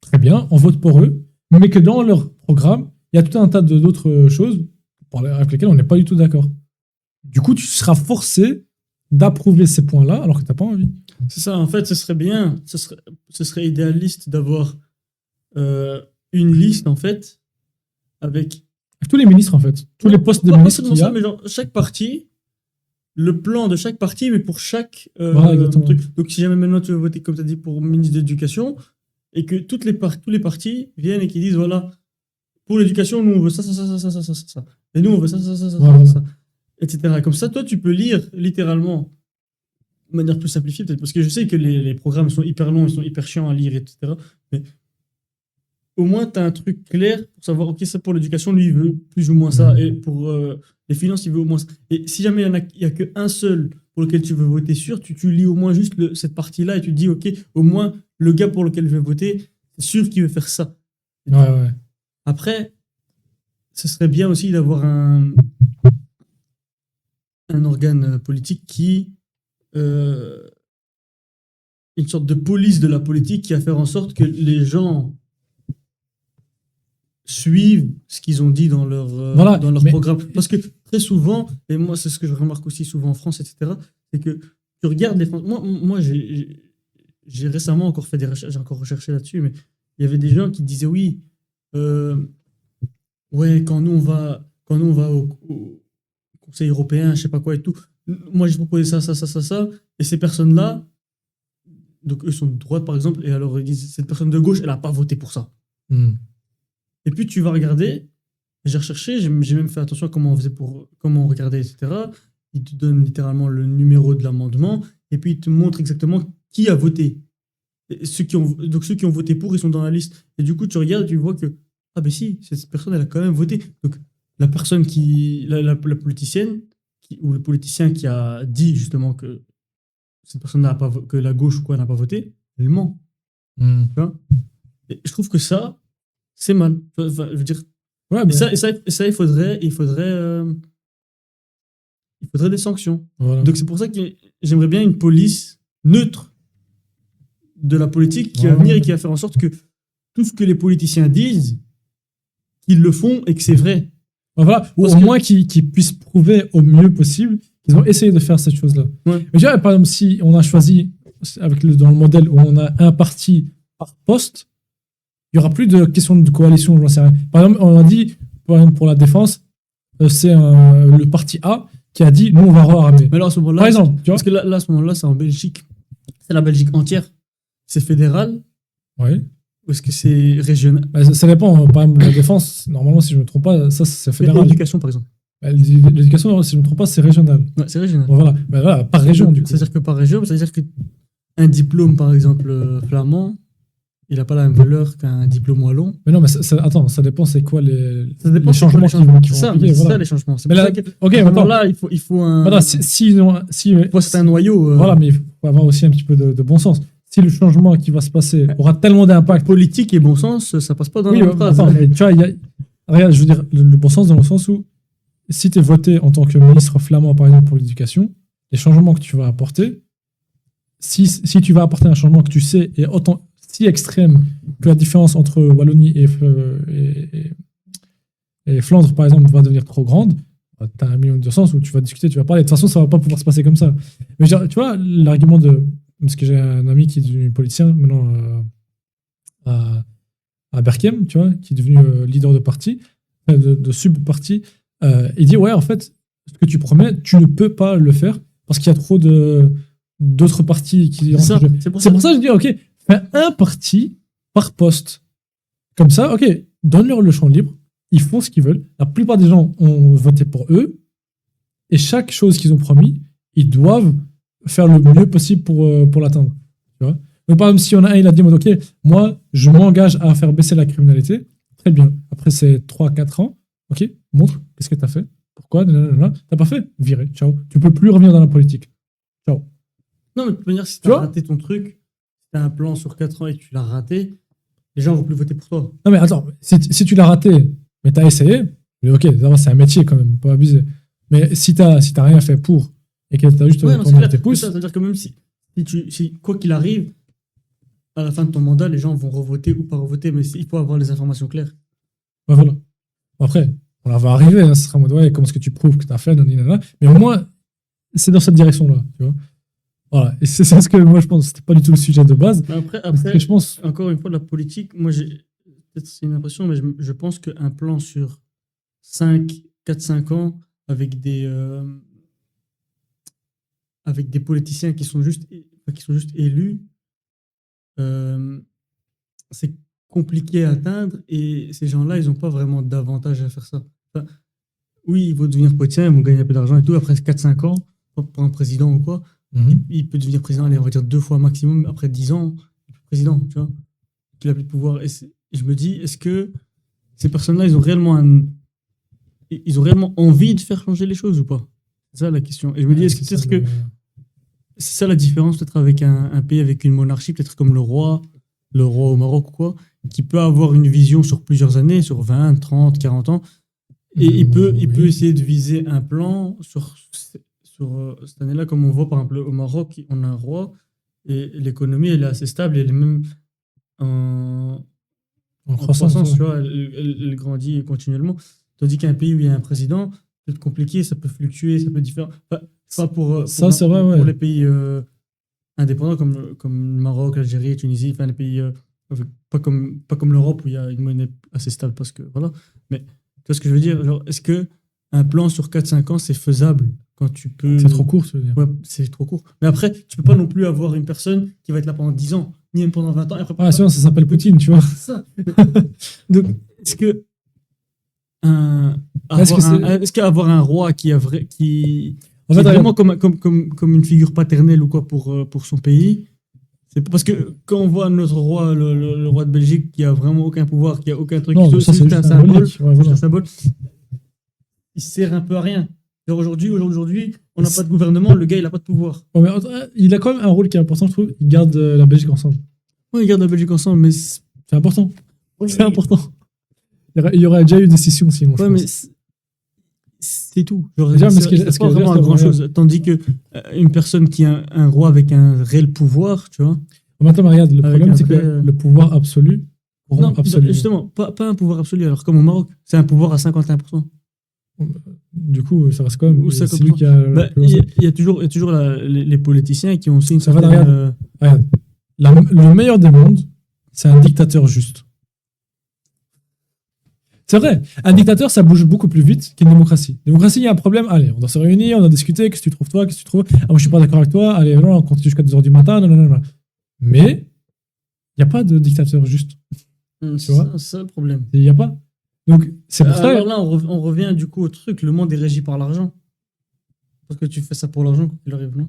Speaker 1: Très bien, on vote pour eux, mais que dans leur programme, il y a tout un tas d'autres choses avec lesquelles on n'est pas du tout d'accord. Du coup, tu seras forcé d'approuver ces points-là alors que tu n'as pas envie.
Speaker 2: C'est ça, en fait, ce serait bien, ce serait idéaliste d'avoir une liste, en fait, avec
Speaker 1: tous les ministres, en fait. Tous les postes de ministres qu'il y a.
Speaker 2: Mais genre, chaque parti, le plan de chaque parti, mais pour chaque
Speaker 1: voilà,
Speaker 2: truc. Donc, si jamais maintenant tu veux voter, comme tu as dit, pour ministre de l'Éducation, et que tous les partis viennent et qui disent, voilà, pour l'éducation, nous, on veut ça. Et nous, on veut ça, etc. Comme ça, toi, tu peux lire littéralement de manière plus simplifiée, peut-être, parce que je sais que les programmes sont hyper longs, ils sont hyper chiants à lire, etc. Mais au moins, tu as un truc clair pour savoir, ok, ça pour l'éducation, lui, il veut plus ou moins ça, et pour les finances, il veut au moins ça. Et si jamais il n'y a qu'un seul pour lequel tu veux voter sûr, tu lis au moins juste cette partie-là et tu te dis, ok, au moins, le gars pour lequel je vais voter, c'est sûr qu'il veut faire ça.
Speaker 1: Ouais.
Speaker 2: Après, ce serait bien aussi d'avoir un organe politique qui une sorte de police de la politique qui va faire en sorte que les gens suivent ce qu'ils ont dit dans leur, dans leur programme. Parce que très souvent, et moi c'est ce que je remarque aussi souvent en France, etc., c'est que tu regardes les Français. Moi j'ai récemment encore fait des recherches, j'ai encore recherché là-dessus, mais il y avait des gens qui disaient oui, ouais, quand nous on va au Conseil européen, je sais pas quoi et tout, moi j'ai proposé ça, et ces personnes-là, donc eux sont de droite par exemple, et alors ils disent cette personne de gauche, elle a pas voté pour ça. Et puis tu vas regarder, j'ai recherché, j'ai même fait attention à comment on faisait comment on regardait, etc. Ils te donnent littéralement le numéro de l'amendement, et puis ils te montrent exactement qui a voté. Et ceux qui ont voté pour, ils sont dans la liste. Et du coup, tu regardes et tu vois que, ah ben si, cette personne, elle a quand même voté. Donc la personne la politicienne, ou le politicien qui a dit justement que cette personne n'a pas, que la gauche ou quoi n'a pas voté, elle ment. Et je trouve que ça, c'est mal. Enfin, je veux dire, ouais, mais... et ça, il faudrait des sanctions. Voilà. Donc c'est pour ça que j'aimerais bien une police neutre de la politique qui va venir et qui va faire en sorte que tout ce que les politiciens disent, qu'ils le font et que c'est vrai.
Speaker 1: Voilà, ou au moins qu'ils puissent prouver au mieux possible qu'ils ont essayé de faire cette chose-là. Ouais. Mais je dirais, par exemple, si on a choisi, dans le modèle où on a un parti par poste, il n'y aura plus de question de coalition, j'en sais rien. Par exemple, on a dit, pour la défense, c'est le parti A qui a dit, nous, on va rearmer.
Speaker 2: Mais là, à ce moment-là, par exemple, tu vois, parce que là, à ce moment-là, c'est en Belgique. C'est la Belgique entière. C'est fédéral.
Speaker 1: Oui.
Speaker 2: Ou est-ce que c'est régional?
Speaker 1: Ça dépend. Par exemple, la défense, normalement, si je ne me trompe pas, ça, c'est fédéral.
Speaker 2: L'éducation, par exemple.
Speaker 1: L'éducation, si je ne me trompe pas, c'est régional.
Speaker 2: Ouais, c'est régional.
Speaker 1: Bon, voilà. Voilà, par région, du coup.
Speaker 2: C'est-à-dire que par région, c'est-à-dire qu'un diplôme, par exemple, flamand, il n'a pas la même valeur qu'un diplôme wallon.
Speaker 1: Mais non, mais attends, ça dépend, c'est quoi les changements qui vont
Speaker 2: appliquer. C'est ça, les changements. C'est
Speaker 1: là, ok, maintenant
Speaker 2: là, il faut un.
Speaker 1: Voilà, si
Speaker 2: c'est un noyau.
Speaker 1: Voilà, mais il faut avoir aussi un petit peu de bon sens. Si le changement qui va se passer aura tellement d'impact.
Speaker 2: Politique et bon sens, ça passe pas dans la même phrase.
Speaker 1: Attends, mais tu vois, regarde, je veux dire, le bon sens dans le sens où si tu es voté en tant que ministre flamand, par exemple, pour l'éducation, les changements que tu vas apporter, si tu vas apporter un changement que tu sais est autant si extrême que la différence entre Wallonie et Flandre, par exemple, va devenir trop grande, tu as un million de sens où tu vas discuter, tu vas parler. De toute façon, ça va pas pouvoir se passer comme ça. Mais tu vois, l'argument parce que j'ai un ami qui est devenu politicien maintenant à Berchem, tu vois, qui est devenu leader de parti, de sub-parti. Il dit, ouais, en fait, ce que tu promets, tu ne peux pas le faire parce qu'il y a trop d'autres partis qui... C'est pour ça que je dis, ok, fais un parti par poste. Comme ça, ok, donne-leur le champ libre, ils font ce qu'ils veulent. La plupart des gens ont voté pour eux, et chaque chose qu'ils ont promis, ils doivent faire le mieux possible pour l'atteindre. Tu vois. Donc, par exemple, si on a un, il a dit, ok, moi, je m'engage à faire baisser la criminalité, très bien. Après ces 3-4 ans, ok, montre, qu'est-ce que tu as fait? Pourquoi? T'as pas fait? Viré, ciao. Tu peux plus revenir dans la politique. Ciao.
Speaker 2: Non, mais de toute manière, si tu as raté ton truc, si tu as un plan sur 4 ans et que tu l'as raté, les gens vont plus voter pour toi.
Speaker 1: Non, mais attends, si tu l'as raté, mais tu as essayé, ok, c'est un métier quand même, pas abuser. Mais si tu n'as rien fait pour, et que tu as juste tourné tes pouces...
Speaker 2: C'est-à-dire que même si quoi qu'il arrive, à la fin de ton mandat, les gens vont revoter ou pas revoter, mais il faut avoir les informations claires.
Speaker 1: Ouais, voilà. Après, on va arriver, hein, ce sera en mode, ouais, comment est-ce que tu prouves que tu as fait, mais au moins, c'est dans cette direction-là, tu vois. Voilà, et c'est ce que moi je pense, c'était pas du tout le sujet de base.
Speaker 2: Après je pense, encore une fois, la politique, moi peut-être c'est une impression, mais je pense qu'un plan sur 4-5 ans avec des politiciens qui sont juste élus, c'est compliqué à atteindre, et ces gens-là, ils n'ont pas vraiment d'avantage à faire ça. Enfin, oui, ils vont devenir politiciens, ils vont gagner un peu d'argent et tout, après 4-5 ans, pour un président ou quoi. Il peut devenir président, allez, on va dire 2 fois maximum, après 10 ans, président, tu vois, qu'il a plus de pouvoir. Et je me dis, est-ce que ces personnes-là, ils ont réellement envie de faire changer les choses ou pas? C'est ça la question. Et je me dis, est-ce que c'est ça la différence peut-être avec un pays avec une monarchie, peut-être comme le roi au Maroc ou quoi, qui peut avoir une vision sur plusieurs années, sur 20, 30, 40 ans, et il peut essayer de viser un plan cette année-là, comme on voit par exemple au Maroc, on a un roi et l'économie elle est assez stable, elle est même en croissance, tu vois, elle grandit continuellement. Tandis qu'un pays où il y a un président, ça peut être compliqué, ça peut fluctuer, ça peut différer. Pas pour les pays indépendants comme le Maroc, l'Algérie, Tunisie, enfin les pays pas comme l'Europe où il y a une monnaie assez stable parce que voilà. Mais tu vois ce que je veux dire, genre, est-ce que un plan sur 4-5 ans c'est faisable quand tu peux.
Speaker 1: C'est trop court, tu veux dire.
Speaker 2: Ouais, c'est trop court. Mais après, tu peux pas non plus avoir une personne qui va être là pendant 10 ans, ni même pendant 20 ans. Et après,
Speaker 1: sinon, ça s'appelle Poutine, tu vois.
Speaker 2: Ça. Donc, est-ce que est-ce qu'avoir un roi qui est vraiment comme une figure paternelle ou quoi pour son pays, c'est parce que quand on voit notre roi, le roi de Belgique, qui a vraiment aucun pouvoir, qui a aucun truc,
Speaker 1: non, ça, c'est
Speaker 2: un symbole, un symbole, il sert un peu à rien. Aujourd'hui, on n'a pas de gouvernement, le gars, il n'a pas de pouvoir.
Speaker 1: Ouais, mais il a quand même un rôle qui est important, je trouve. Il garde la Belgique ensemble.
Speaker 2: Oui, il garde la Belgique ensemble, mais c'est
Speaker 1: important. Oui, c'est important. Il y aurait déjà eu des scissions sinon.
Speaker 2: Ouais, mais c'est tout.
Speaker 1: Genre, déjà,
Speaker 2: c'est pas vraiment grand chose. Tandis que une personne qui a un roi avec un réel pouvoir, tu vois.
Speaker 1: Maintenant, regarde, le problème, c'est que le pouvoir absolu.
Speaker 2: Non, justement, pas un pouvoir absolu. Alors, comme au Maroc, c'est un pouvoir à 51%.
Speaker 1: Du coup, ça reste quand même.
Speaker 2: C'est lui qui a. Il y a toujours les politiciens qui ont aussi une certaine.
Speaker 1: Regarde. Le meilleur des mondes, c'est un dictateur juste. C'est vrai, un dictateur, ça bouge beaucoup plus vite qu'une démocratie. Démocratie, il y a un problème, allez, on doit se réunir, on doit discuter, qu'est-ce que tu trouves toi, qu'est-ce que tu trouves. Ah, moi je suis pas d'accord avec toi, allez, on continue jusqu'à 2h du matin, non. Mais, il n'y a pas de dictateur juste.
Speaker 2: Tu vois, c'est ça le problème.
Speaker 1: Il n'y a pas. Donc, c'est pour ça.
Speaker 2: Alors là, on revient du coup au truc, le monde est régi par l'argent. Parce que tu fais ça pour l'argent quand il arrive, non?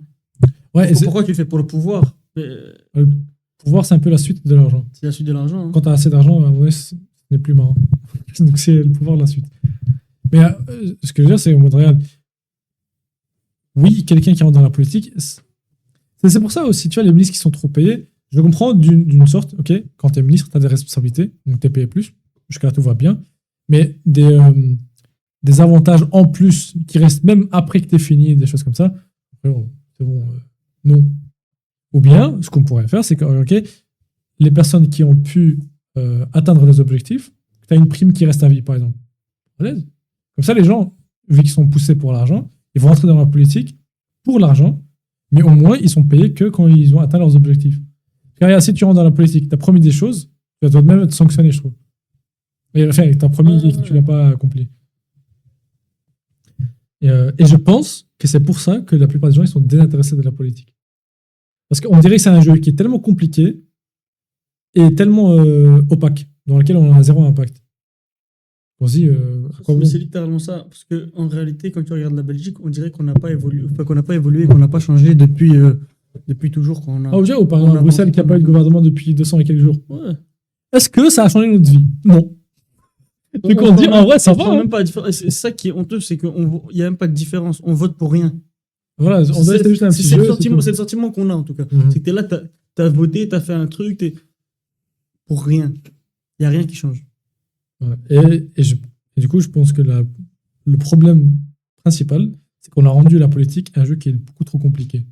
Speaker 2: Ouais, pourquoi tu le fais pour le pouvoir?
Speaker 1: Le pouvoir, c'est un peu la suite de l'argent.
Speaker 2: C'est la suite de l'argent. Hein.
Speaker 1: Quand tu as assez d'argent, ce n'est plus marrant. Donc c'est le pouvoir de la suite. Mais ce que je veux dire, c'est au mode regarde. Oui, quelqu'un qui rentre dans la politique, c'est pour ça aussi, tu vois, les ministres qui sont trop payés, je comprends d'une sorte, ok, quand tu es ministre, tu as des responsabilités, donc tu es payé plus, jusqu'à là tout va bien, mais des avantages en plus qui restent même après que tu es fini, des choses comme ça, c'est bon, non. Ou bien, ce qu'on pourrait faire, c'est que, ok, les personnes qui ont pu atteindre leurs objectifs, tu as une prime qui reste à vie, par exemple. Comme ça, les gens, vu qu'ils sont poussés pour l'argent, ils vont rentrer dans la politique pour l'argent, mais au moins, ils sont payés que quand ils ont atteint leurs objectifs. Car si tu rentres dans la politique, tu as promis des choses, tu dois même être sanctionné, je trouve. Et enfin, tu as promis et que tu ne l'as pas accompli. Et je pense que c'est pour ça que la plupart des gens ils sont désintéressés de la politique. Parce qu'on dirait que c'est un jeu qui est tellement compliqué et tellement opaque, dans lequel on a zéro impact. On se dit,
Speaker 2: c'est littéralement ça, parce qu'en réalité, quand tu regardes la Belgique, on dirait qu'on n'a pas évolué, qu'on n'a pas changé depuis toujours.
Speaker 1: Ou par exemple, Bruxelles qui n'a pas eu de gouvernement depuis 200 et quelques jours.
Speaker 2: Ouais.
Speaker 1: Est-ce que ça a changé notre vie? Non. Donc on dit, en vrai, ça va.
Speaker 2: Même pas c'est ça qui est honteux, c'est qu'il n'y a même pas de différence. On vote pour rien.
Speaker 1: Voilà, c'est juste un petit jeu.
Speaker 2: C'est le sentiment qu'on a, en tout cas. C'est que tu es là, tu as voté, tu as fait un truc, pour rien. Il n'y a rien qui change.
Speaker 1: Ouais. Et du coup, je pense que le problème principal, c'est qu'on a rendu la politique un jeu qui est beaucoup trop compliqué.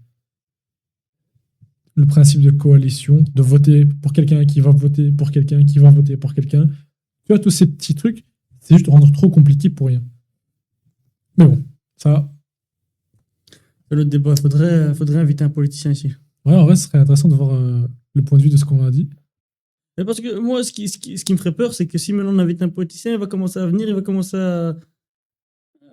Speaker 1: Le principe de coalition, de voter pour quelqu'un qui va voter pour quelqu'un qui va voter pour quelqu'un. Tu vois, tous ces petits trucs, c'est juste rendre trop compliqué pour rien. Mais bon, ça...
Speaker 2: Le débat, faudrait inviter un politicien ici.
Speaker 1: Ouais, en vrai, ce serait intéressant de voir le point de vue de ce qu'on a dit.
Speaker 2: Mais parce que moi, ce qui me ferait peur, c'est que si maintenant on invite un politicien, il va commencer à venir, il va commencer à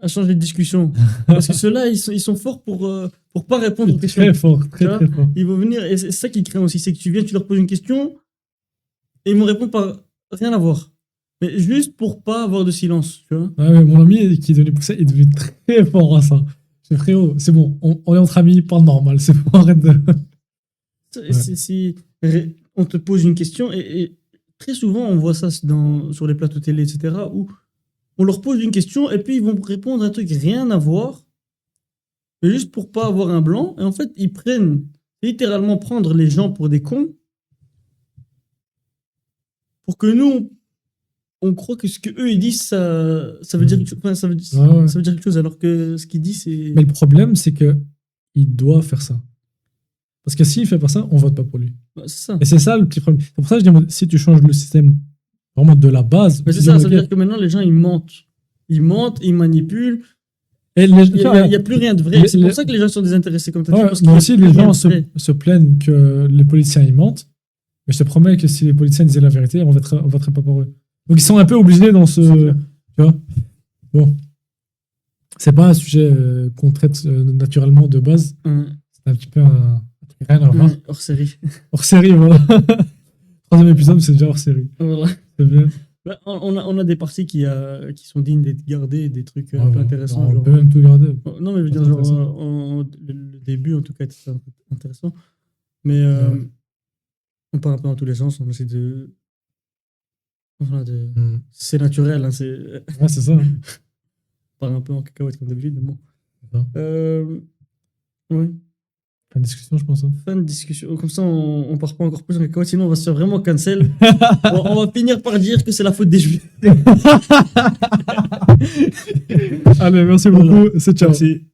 Speaker 2: changer de discussion. Parce que ceux-là, ils sont forts pour pas répondre aux questions.
Speaker 1: Très fort, très fort.
Speaker 2: Ils vont venir, et c'est ça qui craint aussi, c'est que tu viens, tu leur poses une question, et ils vont répondre par rien à voir. Mais juste pour pas avoir de silence, tu vois.
Speaker 1: Ouais, mon ami qui est devenu poussé est devenu très fort à ça. Je dis, frérot, c'est bon, on est entre amis, parle normal, c'est bon, arrête de...
Speaker 2: On te pose une question, et très souvent, on voit ça sur les plateaux télé, etc., où on leur pose une question, et puis ils vont répondre à un truc rien à voir, mais juste pour pas avoir un blanc, et en fait, ils prennent, littéralement prendre les gens pour des cons, pour que nous, on croit que ce que eux ils disent, ça veut dire ça veut dire quelque chose, alors que ce qu'ils disent, c'est.
Speaker 1: Mais le problème, c'est que il doit faire ça. Parce que s'il fait pas ça, on vote pas pour lui.
Speaker 2: Bah, c'est ça.
Speaker 1: Et c'est ça le petit problème. C'est pour ça que je dis, si tu changes le système vraiment de la base.
Speaker 2: Mais c'est ça, ça veut dire que maintenant les gens ils mentent. Ils mentent, ils manipulent.
Speaker 1: Et
Speaker 2: il n'y a plus rien de vrai. C'est pour ça que les gens sont désintéressés, comme tu as dit. Parce
Speaker 1: mais aussi, les gens se plaignent que les politiciens ils mentent. Mais je te promets que si les politiciens disaient la vérité, on voterait pas pour eux. Donc ils sont un peu obligés dans ce. Tu vois. Bon. C'est pas un sujet qu'on traite naturellement de base. C'est un petit peu rien à voir.
Speaker 2: Hors série.
Speaker 1: Hors série, voilà. Troisième épisode, c'est déjà hors série.
Speaker 2: Voilà.
Speaker 1: C'est bien.
Speaker 2: Bah, on a des parties qui sont dignes d'être gardées, des trucs un peu intéressants.
Speaker 1: On peut même tout garder.
Speaker 2: Non, mais je veux dire, genre, le début, en tout cas, était intéressant. Mais on part un peu dans tous les sens, on essaie de. Enfin, c'est naturel, hein, c'est.
Speaker 1: Ouais, c'est ça.
Speaker 2: On part un peu en cacahuète comme d'habitude, mais bon. Oui.
Speaker 1: Fin de discussion, je pense.
Speaker 2: Fin de discussion. Comme ça, on part pas encore plus en cacahuète, sinon on va se faire vraiment cancel. on va finir par dire que c'est la faute des Juifs.
Speaker 1: Allez, merci beaucoup. C'est ciao.
Speaker 2: Merci.